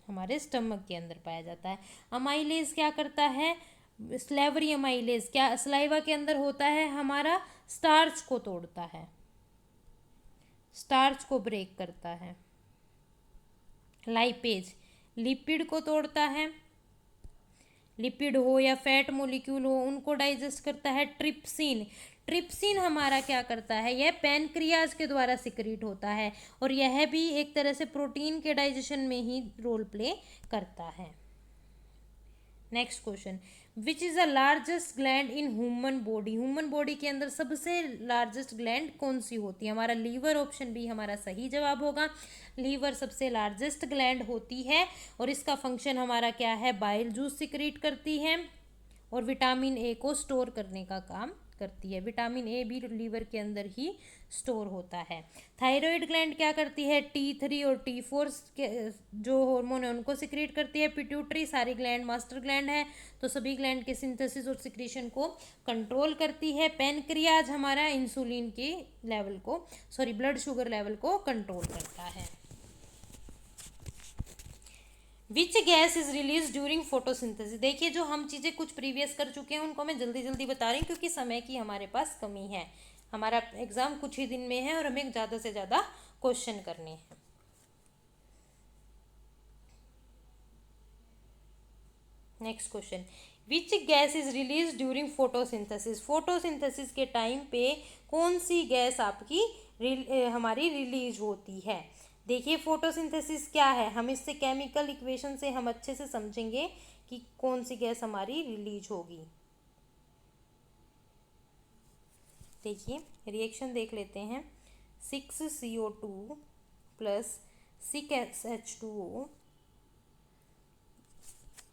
S1: हमारे स्टमक के अंदर पाया जाता है। अमाइलेज क्या करता है? स्लेवरी अमाइलेज क्या सलाइवा के अंदर होता है? हमारा स्टार्च को तोड़ता है, स्टार्च को ब्रेक करता है। लाइपेज लिपिड को तोड़ता है, लिपिड हो या फैट मोलिक्यूल हो उनको डाइजेस्ट करता है। ट्रिप्सिन, ट्रिप्सिन हमारा क्या करता है? यह पैनक्रियाज के द्वारा सिक्रीट होता है और यह भी एक तरह से प्रोटीन के डाइजेशन में ही रोल प्ले करता है। Next question, which is the largest gland in human body? Human body के अंदर सबसे लार्जेस्ट ग्लैंड कौन सी होती है? हमारा लीवर। ऑप्शन बी हमारा सही जवाब होगा। लीवर सबसे लार्जेस्ट ग्लैंड होती है और इसका फंक्शन हमारा क्या है? बाइल जूस सिक्रीट करती है और विटामिन ए को स्टोर करने का काम करती है। विटामिन ए भी लीवर के अंदर ही स्टोर होता है। थायराइड ग्लैंड क्या करती है? T3 और T4 के जो हार्मोन है उनको सिक्रीट करती है। पिट्यूटरी सारी ग्लैंड मास्टर ग्लैंड है तो सभी ग्लैंड के सिंथेसिस और सिक्रीशन को कंट्रोल करती है। पेनक्रियाज हमारा इंसुलिन के लेवल को ब्लड शुगर लेवल को कंट्रोल करता है। विच gas is release during photosynthesis? देखिए, जो हम चीज़ें कुछ प्रीवियस कर चुके हैं उनको मैं जल्दी जल्दी बता रही हूँ क्योंकि समय की हमारे पास कमी है। हमारा एग्जाम कुछ ही दिन में है और हमें ज़्यादा से ज़्यादा क्वेश्चन करने हैं। Next question, which gas is release during photosynthesis? Photosynthesis के टाइम पे कौन सी गैस आपकी हमारी रिलीज होती है? देखिए, फोटोसिंथेसिस क्या है, हम इससे केमिकल इक्वेशन से हम अच्छे से समझेंगे कि कौन सी गैस हमारी रिलीज होगी। देखिए, रिएक्शन देख लेते हैं। 6CO2 plus 6H2O,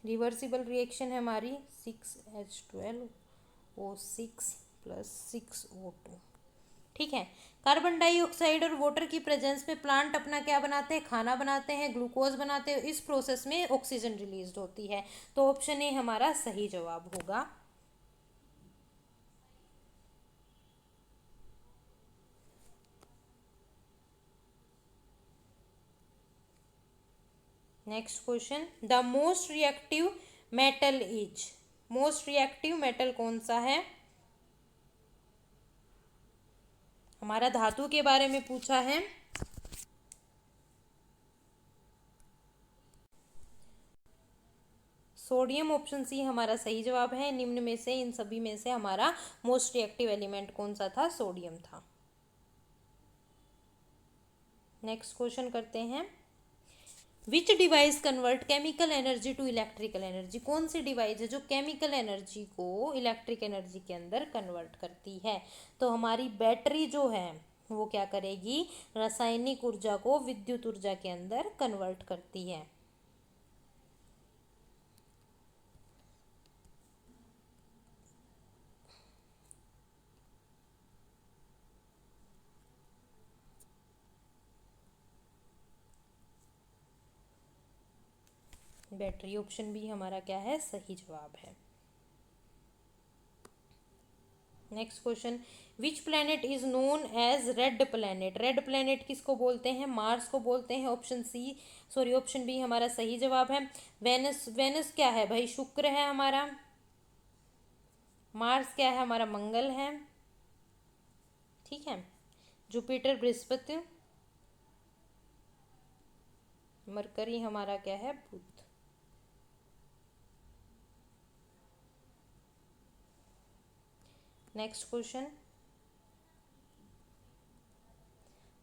S1: reversible reaction है हमारी। 6H12O6 plus 6O2। ठीक है। कार्बन डाइऑक्साइड और वाटर की प्रेजेंस में प्लांट अपना क्या बनाते हैं, खाना बनाते हैं, ग्लूकोज बनाते हैं, इस प्रोसेस में ऑक्सीजन रिलीज होती है। तो ऑप्शन ए हमारा सही जवाब होगा। Next question, the most reactive metal is, most reactive metal कौन सा है? हमारा धातु के बारे में पूछा है। सोडियम, ऑप्शन सी हमारा सही जवाब है। निम्न में से, इन सभी में से हमारा मोस्ट रिएक्टिव एलिमेंट कौन सा था? सोडियम था। नेक्स्ट क्वेश्चन करते हैं, which device convert chemical energy to electrical energy, कौन सी डिवाइस है जो केमिकल एनर्जी को इलेक्ट्रिक एनर्जी के अंदर कन्वर्ट करती है? तो हमारी बैटरी जो है वो क्या करेगी, रासायनिक ऊर्जा को विद्युत ऊर्जा के अंदर कन्वर्ट करती है। बैटरी, ऑप्शन बी हमारा क्या है? सही जवाब है। Next question, which planet is known as red planet, red planet किसको बोलते हैं? मार्स को बोलते हैं। Option C, sorry option B हमारा सही जवाब है। वेनस, वेनस क्या है भाई? शुक्र है हमारा। मार्स क्या है हमारा? मंगल है। ठीक है। जुपिटर बृहस्पति, मरकरी हमारा क्या है? बुध। Next question,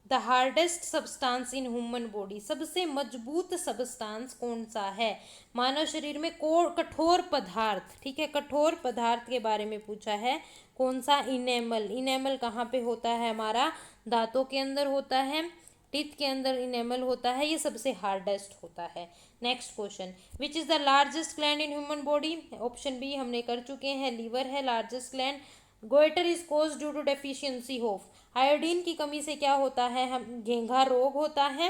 S1: the hardest substance in human body, सबसे मजबूत सब्सटेंस कौन सा है मानव शरीर में? कठोर पदार्थ, ठीक है, कठोर पदार्थ के बारे में पूछा है। कौन सा? इनेमल, इनेमल कहाँ पे होता है हमारा? दांतों के अंदर होता है, टीथ के अंदर इनेमल होता है, ये सबसे हार्डेस्ट होता है। Next question, which is the largest gland in human body? Option B हमने कर चुके हैं, लीवर है largest gland. Goiter is cause due to deficiency of, iodine की कमी से क्या होता है? हम घेंघा रोग होता है।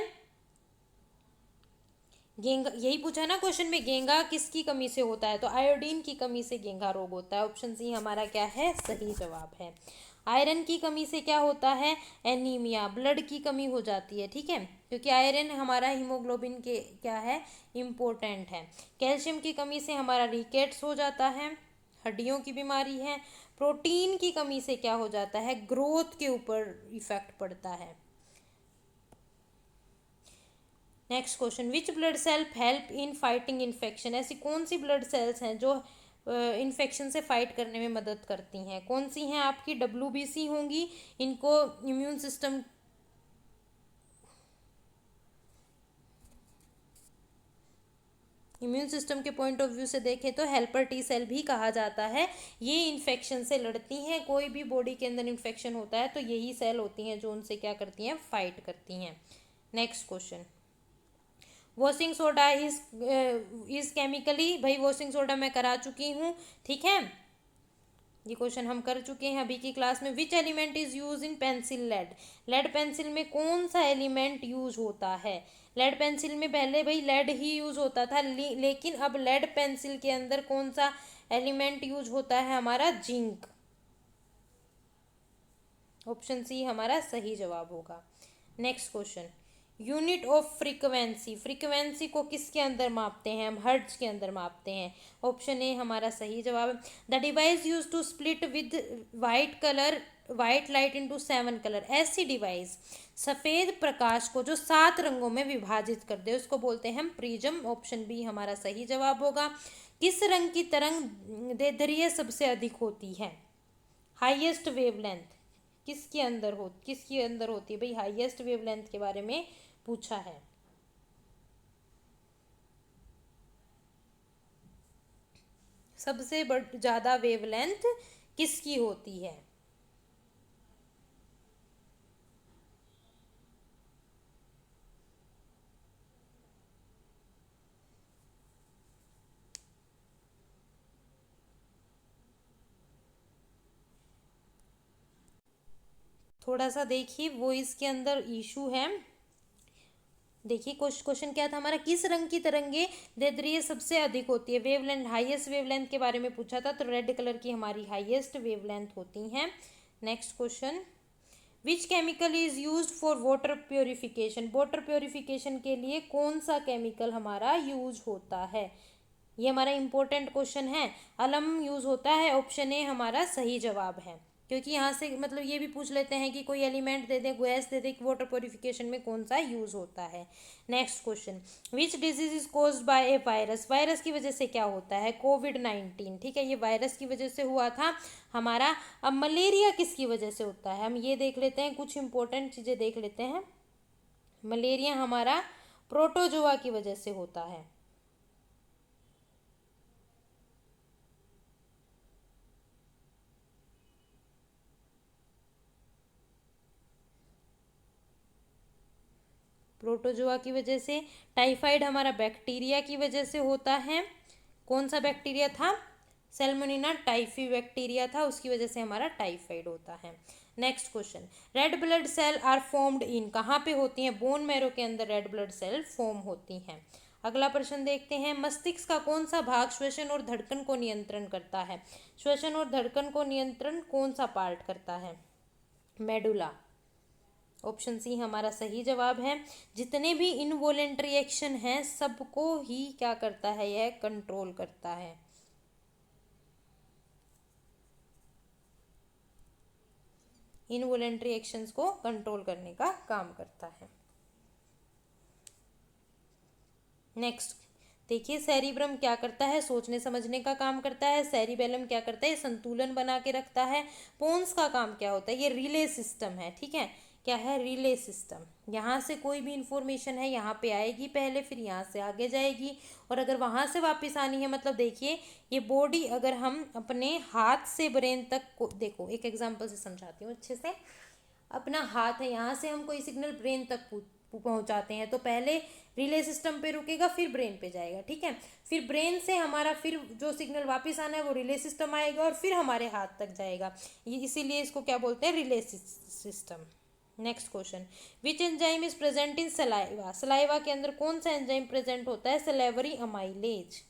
S1: घेंघा, यही पूछा है ना क्वेश्चन में, घेंघा किसकी कमी से होता है? तो आयोडीन की कमी से घेंघा रोग होता है। ऑप्शन सी हमारा क्या है? सही जवाब है। आयरन की कमी से क्या होता है? एनीमिया, ब्लड की कमी हो जाती है। ठीक है, क्योंकि आयरन हमारा हीमोग्लोबिन के क्या है? इम्पोर्टेंट है। कैल्शियम की कमी से हमारा रिकेट्स हो जाता है, हड्डियों की बीमारी है। प्रोटीन की कमी से क्या हो जाता है? ग्रोथ के ऊपर इफेक्ट पड़ता है। Next question, which blood cell help in fighting infection, ऐसी कौन सी ब्लड सेल्स हैं जो इन्फेक्शन से फाइट करने में मदद करती हैं? कौन सी हैं आपकी? WBC होंगी। इनको इम्यून सिस्टम, इम्यून सिस्टम के पॉइंट ऑफ व्यू से देखें तो हेल्पर टी सेल भी कहा जाता है। ये इन्फेक्शन से लड़ती हैं, कोई भी बॉडी के अंदर इन्फेक्शन होता है तो यही सेल होती हैं जो उनसे क्या करती हैं? फाइट करती हैं। Next question, washing soda is chemically, भाई वॉशिंग सोडा मैं करा चुकी हूँ। ठीक है, ये क्वेश्चन हम कर चुके हैं अभी की क्लास में। Which element is use in pencil lead, lead pencil में कौन सा एलिमेंट यूज होता है? लेड पेंसिल में पहले भाई लेड ही यूज होता था, लेकिन अब लेड पेंसिल के अंदर कौन सा एलिमेंट यूज होता है? हमारा जिंक। ऑप्शन सी हमारा सही जवाब होगा। Next question, unit of frequency, frequency को किसके अंदर मापते हैं? हम हर्ट्ज के अंदर मापते हैं। ऑप्शन ए हमारा सही जवाब है। The device use to split with white colour, white light into 7 colour, ऐसी डिवाइस सफ़ेद प्रकाश को जो 7 रंगों में विभाजित कर दे उसको बोलते हैं हम प्रिज्म। ऑप्शन बी हमारा सही जवाब होगा। किस रंग की तरंग दैर्ध्य सबसे अधिक होती है? हाईएस्ट वेवलेंथ किसके अंदर होती है भाई? हाईएस्ट वेवलेंथ के बारे में पूछा है। सबसे ज्यादा वेवलेंथ किसकी होती है? थोड़ा सा देखिए वो इसके अंदर इशू है। देखिए क्वेश्चन क्या था हमारा, किस रंग की तरंगे दैर्ध्य सबसे अधिक होती है? वेवलेंथ, हाईएस्ट वेवलेंथ के बारे में पूछा था, तो रेड कलर की हमारी हाईएस्ट वेवलेंथ होती हैं। Next question, which chemical is use for water purification? Water purification के लिए कौन सा केमिकल हमारा यूज होता है? ये हमारा इंपॉर्टेंट क्वेश्चन है। अलम यूज होता है, ऑप्शन ए हमारा सही जवाब है, क्योंकि यहाँ से मतलब ये भी पूछ लेते हैं कि कोई एलिमेंट दे दे, गैस दे दे, कि वाटर प्योरिफिकेशन में कौन सा यूज होता है। Next question, which disease is caused by A virus? Virus की वजह से क्या होता है? कोविड-19, ठीक है, ये वायरस की वजह से हुआ था हमारा। अब मलेरिया किसकी वजह से होता है? हम ये देख लेते हैं, कुछ इंपॉर्टेंट चीज़ें देख लेते हैं। मलेरिया हमारा प्रोटोजोआ की वजह से होता है। प्रोटोजोआ की वजह से। टाइफाइड हमारा बैक्टीरिया की वजह से होता है। कौन सा बैक्टीरिया था? सैल्मोनेला टाइफी बैक्टीरिया था, उसकी वजह से हमारा टाइफाइड होता है। Next question, red blood cell are formed in, कहाँ पे होती हैं? बोन मैरो के अंदर रेड ब्लड सेल फॉर्म होती हैं। अगला प्रश्न देखते हैं, मस्तिष्क का कौन सा भाग श्वसन और धड़कन को नियंत्रण करता है? श्वसन और धड़कन को नियंत्रण कौन सा पार्ट करता है? मेडुला, ऑप्शन सी हमारा सही जवाब है। जितने भी इनवॉलेंट्री एक्शन हैं सबको ही क्या करता है? यह कंट्रोल करता है। इनवॉलेंट्री एक्शंस को कंट्रोल करने का काम करता है। नेक्स्ट देखिए, सेरिब्रम क्या करता है? सोचने समझने का काम करता है। सेरिबेलम क्या करता है? संतुलन बना के रखता है। पोन्स का काम क्या होता है? ये रिले सिस्टम है, ठीक है, क्या है? Relay system. यहाँ से कोई भी इंफॉर्मेशन है यहाँ पे आएगी पहले, फिर यहाँ से आगे जाएगी, और अगर वहाँ से वापस आनी है, मतलब देखिए ये बॉडी, अगर हम अपने हाथ से ब्रेन तक को देखो, एक एग्जांपल से समझाती हूँ अच्छे से। अपना हाथ है, यहाँ से हम कोई सिग्नल ब्रेन तक पहुंचाते हैं, तो पहले रिले सिस्टम पे रुकेगा, फिर ब्रेन पे जाएगा, ठीक है। फिर ब्रेन से हमारा फिर जो सिग्नल वापस आना है वो रिले सिस्टम आएगा, और फिर हमारे हाथ तक जाएगा। ये इसीलिए इसको क्या बोलते हैं? Relay system. Next question, which enzyme is present in saliva? Saliva के अंदर कौन सा एंजाइम प्रेजेंट होता है? Salivary amylase.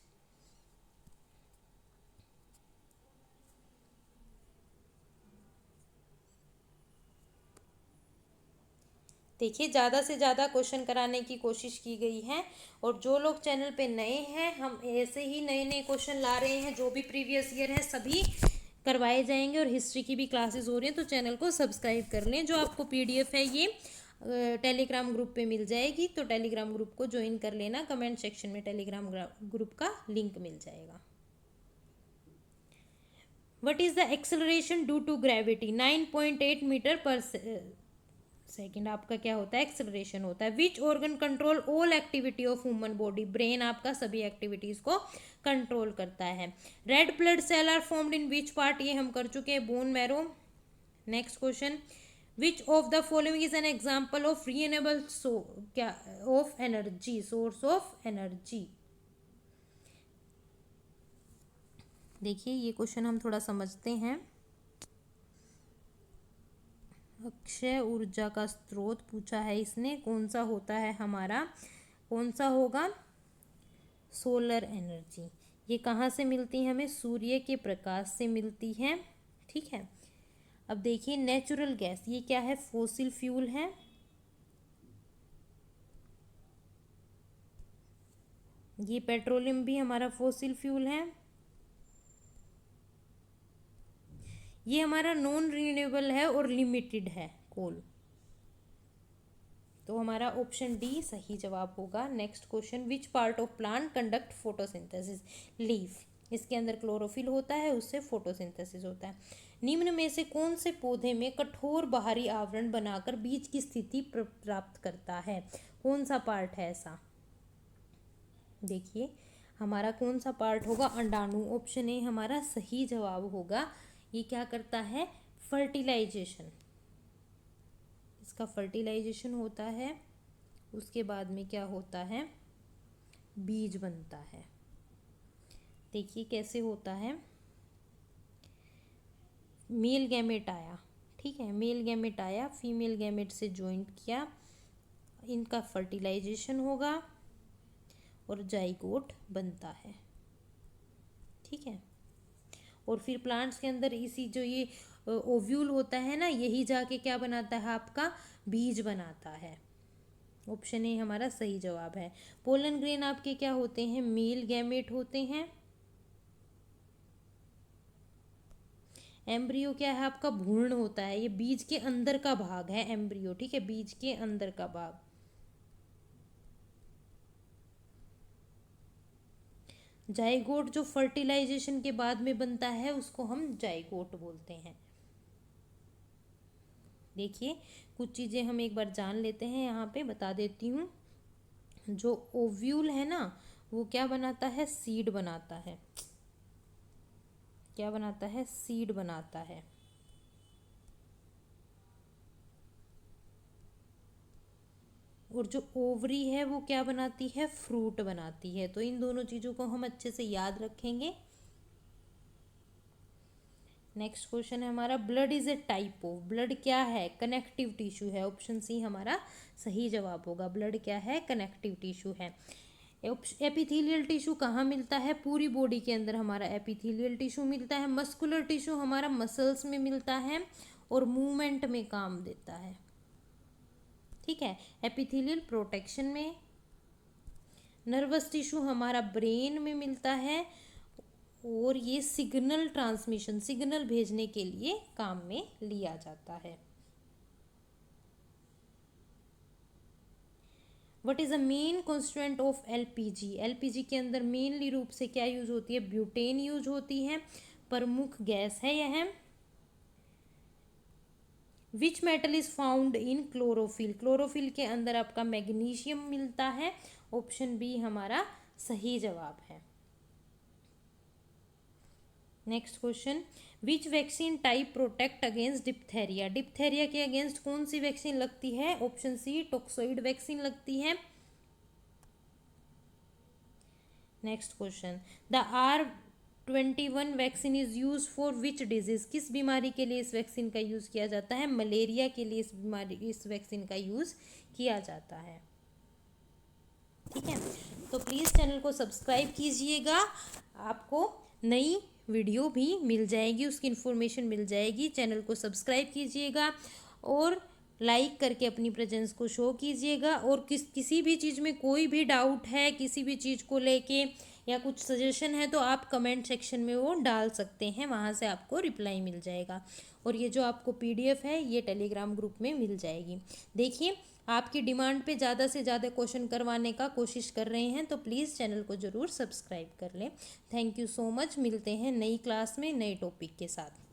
S1: देखिए ज़्यादा से ज़्यादा क्वेश्चन कराने की कोशिश की गई है, और जो लोग चैनल पे नए हैं, हम ऐसे ही नए नए क्वेश्चन ला रहे हैं, जो भी प्रीवियस ईयर है सभी करवाए जाएंगे, और हिस्ट्री की भी क्लासेस हो रही हैं, तो चैनल को सब्सक्राइब कर लें। जो आपको पीडीएफ है ये टेलीग्राम ग्रुप पे मिल जाएगी, तो टेलीग्राम ग्रुप को ज्वाइन कर लेना। कमेंट सेक्शन में टेलीग्राम ग्रुप का लिंक मिल जाएगा। What is the acceleration due to gravity? 9.8 metre पर सेकेंड आपका क्या होता है? एक्सेलरेशन होता है। Which organ control all activity of human body? Brain आपका सभी एक्टिविटीज को कंट्रोल करता है। Red blood cell are formed in which part? ये हम कर चुके हैं, bone marrow. Next question, which of the following is an example of renewable क्या of energy, source of energy? देखिए ये क्वेश्चन हम थोड़ा समझते हैं। अक्षय ऊर्जा का स्रोत पूछा है इसने, कौन सा होता है हमारा? कौन सा होगा? Solar energy. ये कहाँ से मिलती है हमें? सूर्य के प्रकाश से मिलती है, ठीक है। अब देखिए नेचुरल गैस, ये क्या है? फॉसिल फ्यूल है। ये पेट्रोलियम भी हमारा फॉसिल फ्यूल है। ये हमारा नॉन रिन्यूएबल है और लिमिटेड है, कोल। तो हमारा ऑप्शन डी सही जवाब होगा। Next question, which part of plant conduct photosynthesis? Leaf, इसके अंदर क्लोरोफिल होता है, उससे फोटोसिंथेसिस होता है। निम्न में से कौन से पौधे में कठोर बाहरी आवरण बनाकर बीज की स्थिति प्राप्त करता है? कौन सा पार्ट है ऐसा? देखिए हमारा कौन सा पार्ट होगा? अंडाणु, ऑप्शन ए हमारा सही जवाब होगा। ये क्या करता है? फर्टिलाइजेशन, इसका फर्टिलाइजेशन होता है, उसके बाद में क्या होता है? बीज बनता है। देखिए कैसे होता है, मेल गैमेट आया, ठीक है, मेल गैमेट आया, फीमेल गैमेट से ज्वाइंट किया, इनका फर्टिलाइजेशन होगा और जाइगोट बनता है। ठीक है, और फिर प्लांट्स के अंदर इसी जो ये ओव्यूल होता है ना, यही जाके क्या बनाता है, आपका बीज बनाता है। ऑप्शन ए हमारा सही जवाब है। पोलन ग्रेन आपके क्या होते हैं, मेल गैमेट होते हैं। एम्ब्रियो क्या है आपका, भ्रूण होता है, ये बीज के अंदर का भाग है एम्ब्रियो। ठीक है, बीज के अंदर का भाग। जाइगोट जो फर्टिलाइजेशन के बाद में बनता है उसको हम जाइगोट बोलते हैं। देखिए कुछ चीज़ें हम एक बार जान लेते हैं, यहाँ पे बता देती हूँ। जो ओव्यूल है ना, वो क्या बनाता है, सीड बनाता है। क्या बनाता है, सीड बनाता है। और जो ओवरी है वो क्या बनाती है, फ्रूट बनाती है। तो इन दोनों चीज़ों को हम अच्छे से याद रखेंगे। नेक्स्ट क्वेश्चन है हमारा, blood is a type of, blood क्या है, कनेक्टिव टिश्यू है। ऑप्शन सी हमारा सही जवाब होगा, ब्लड क्या है, कनेक्टिव टिश्यू है। एपिथेलियल टिश्यू कहाँ मिलता है, पूरी बॉडी के अंदर हमारा एपिथेलियल टिश्यू मिलता है। मस्कुलर टिश्यू हमारा मसल्स में मिलता है और मूवमेंट में काम देता है। ठीक है, एपिथेलियल प्रोटेक्शन में। नर्वस टिश्यू हमारा ब्रेन में मिलता है और ये सिग्नल ट्रांसमिशन, सिग्नल भेजने के लिए काम में लिया जाता है। What is the main constituent of LPG, LPG के अंदर मेनली रूप से क्या यूज होती है, ब्यूटेन यूज होती है, प्रमुख गैस है यह। Which metal is found in chlorophyll, chlorophyll के अंदर आपका मैग्नीशियम मिलता है। ऑप्शन बी हमारा सही जवाब है। नेक्स्ट क्वेश्चन, विच vaccine type protect against diphtheria, diphtheria के अगेंस्ट कौन सी वैक्सीन लगती है, ऑप्शन सी टॉक्सोइड वैक्सीन लगती है। Next question, the R21 vaccine is use for which disease, किस बीमारी के लिए इस वैक्सीन का यूज किया जाता है, मलेरिया के लिए इस वैक्सीन का यूज किया जाता है। ठीक है, तो प्लीज़ चैनल को सब्सक्राइब कीजिएगा, आपको नई वीडियो भी मिल जाएगी, उसकी इन्फॉर्मेशन मिल जाएगी। चैनल को सब्सक्राइब कीजिएगा और लाइक करके अपनी प्रेजेंस को शो कीजिएगा। और किसी भी चीज़ में कोई भी डाउट है, किसी भी चीज़ को लेके या कुछ सजेशन है तो आप कमेंट सेक्शन में वो डाल सकते हैं, वहाँ से आपको रिप्लाई मिल जाएगा। और ये जो आपको PDF है ये टेलीग्राम ग्रुप में मिल जाएगी। देखिए आपकी डिमांड पे ज़्यादा से ज़्यादा क्वेश्चन करवाने का कोशिश कर रहे हैं, तो प्लीज़ चैनल को ज़रूर सब्सक्राइब कर लें। थैंक यू सो मच, मिलते हैं नई क्लास में नए टॉपिक के साथ।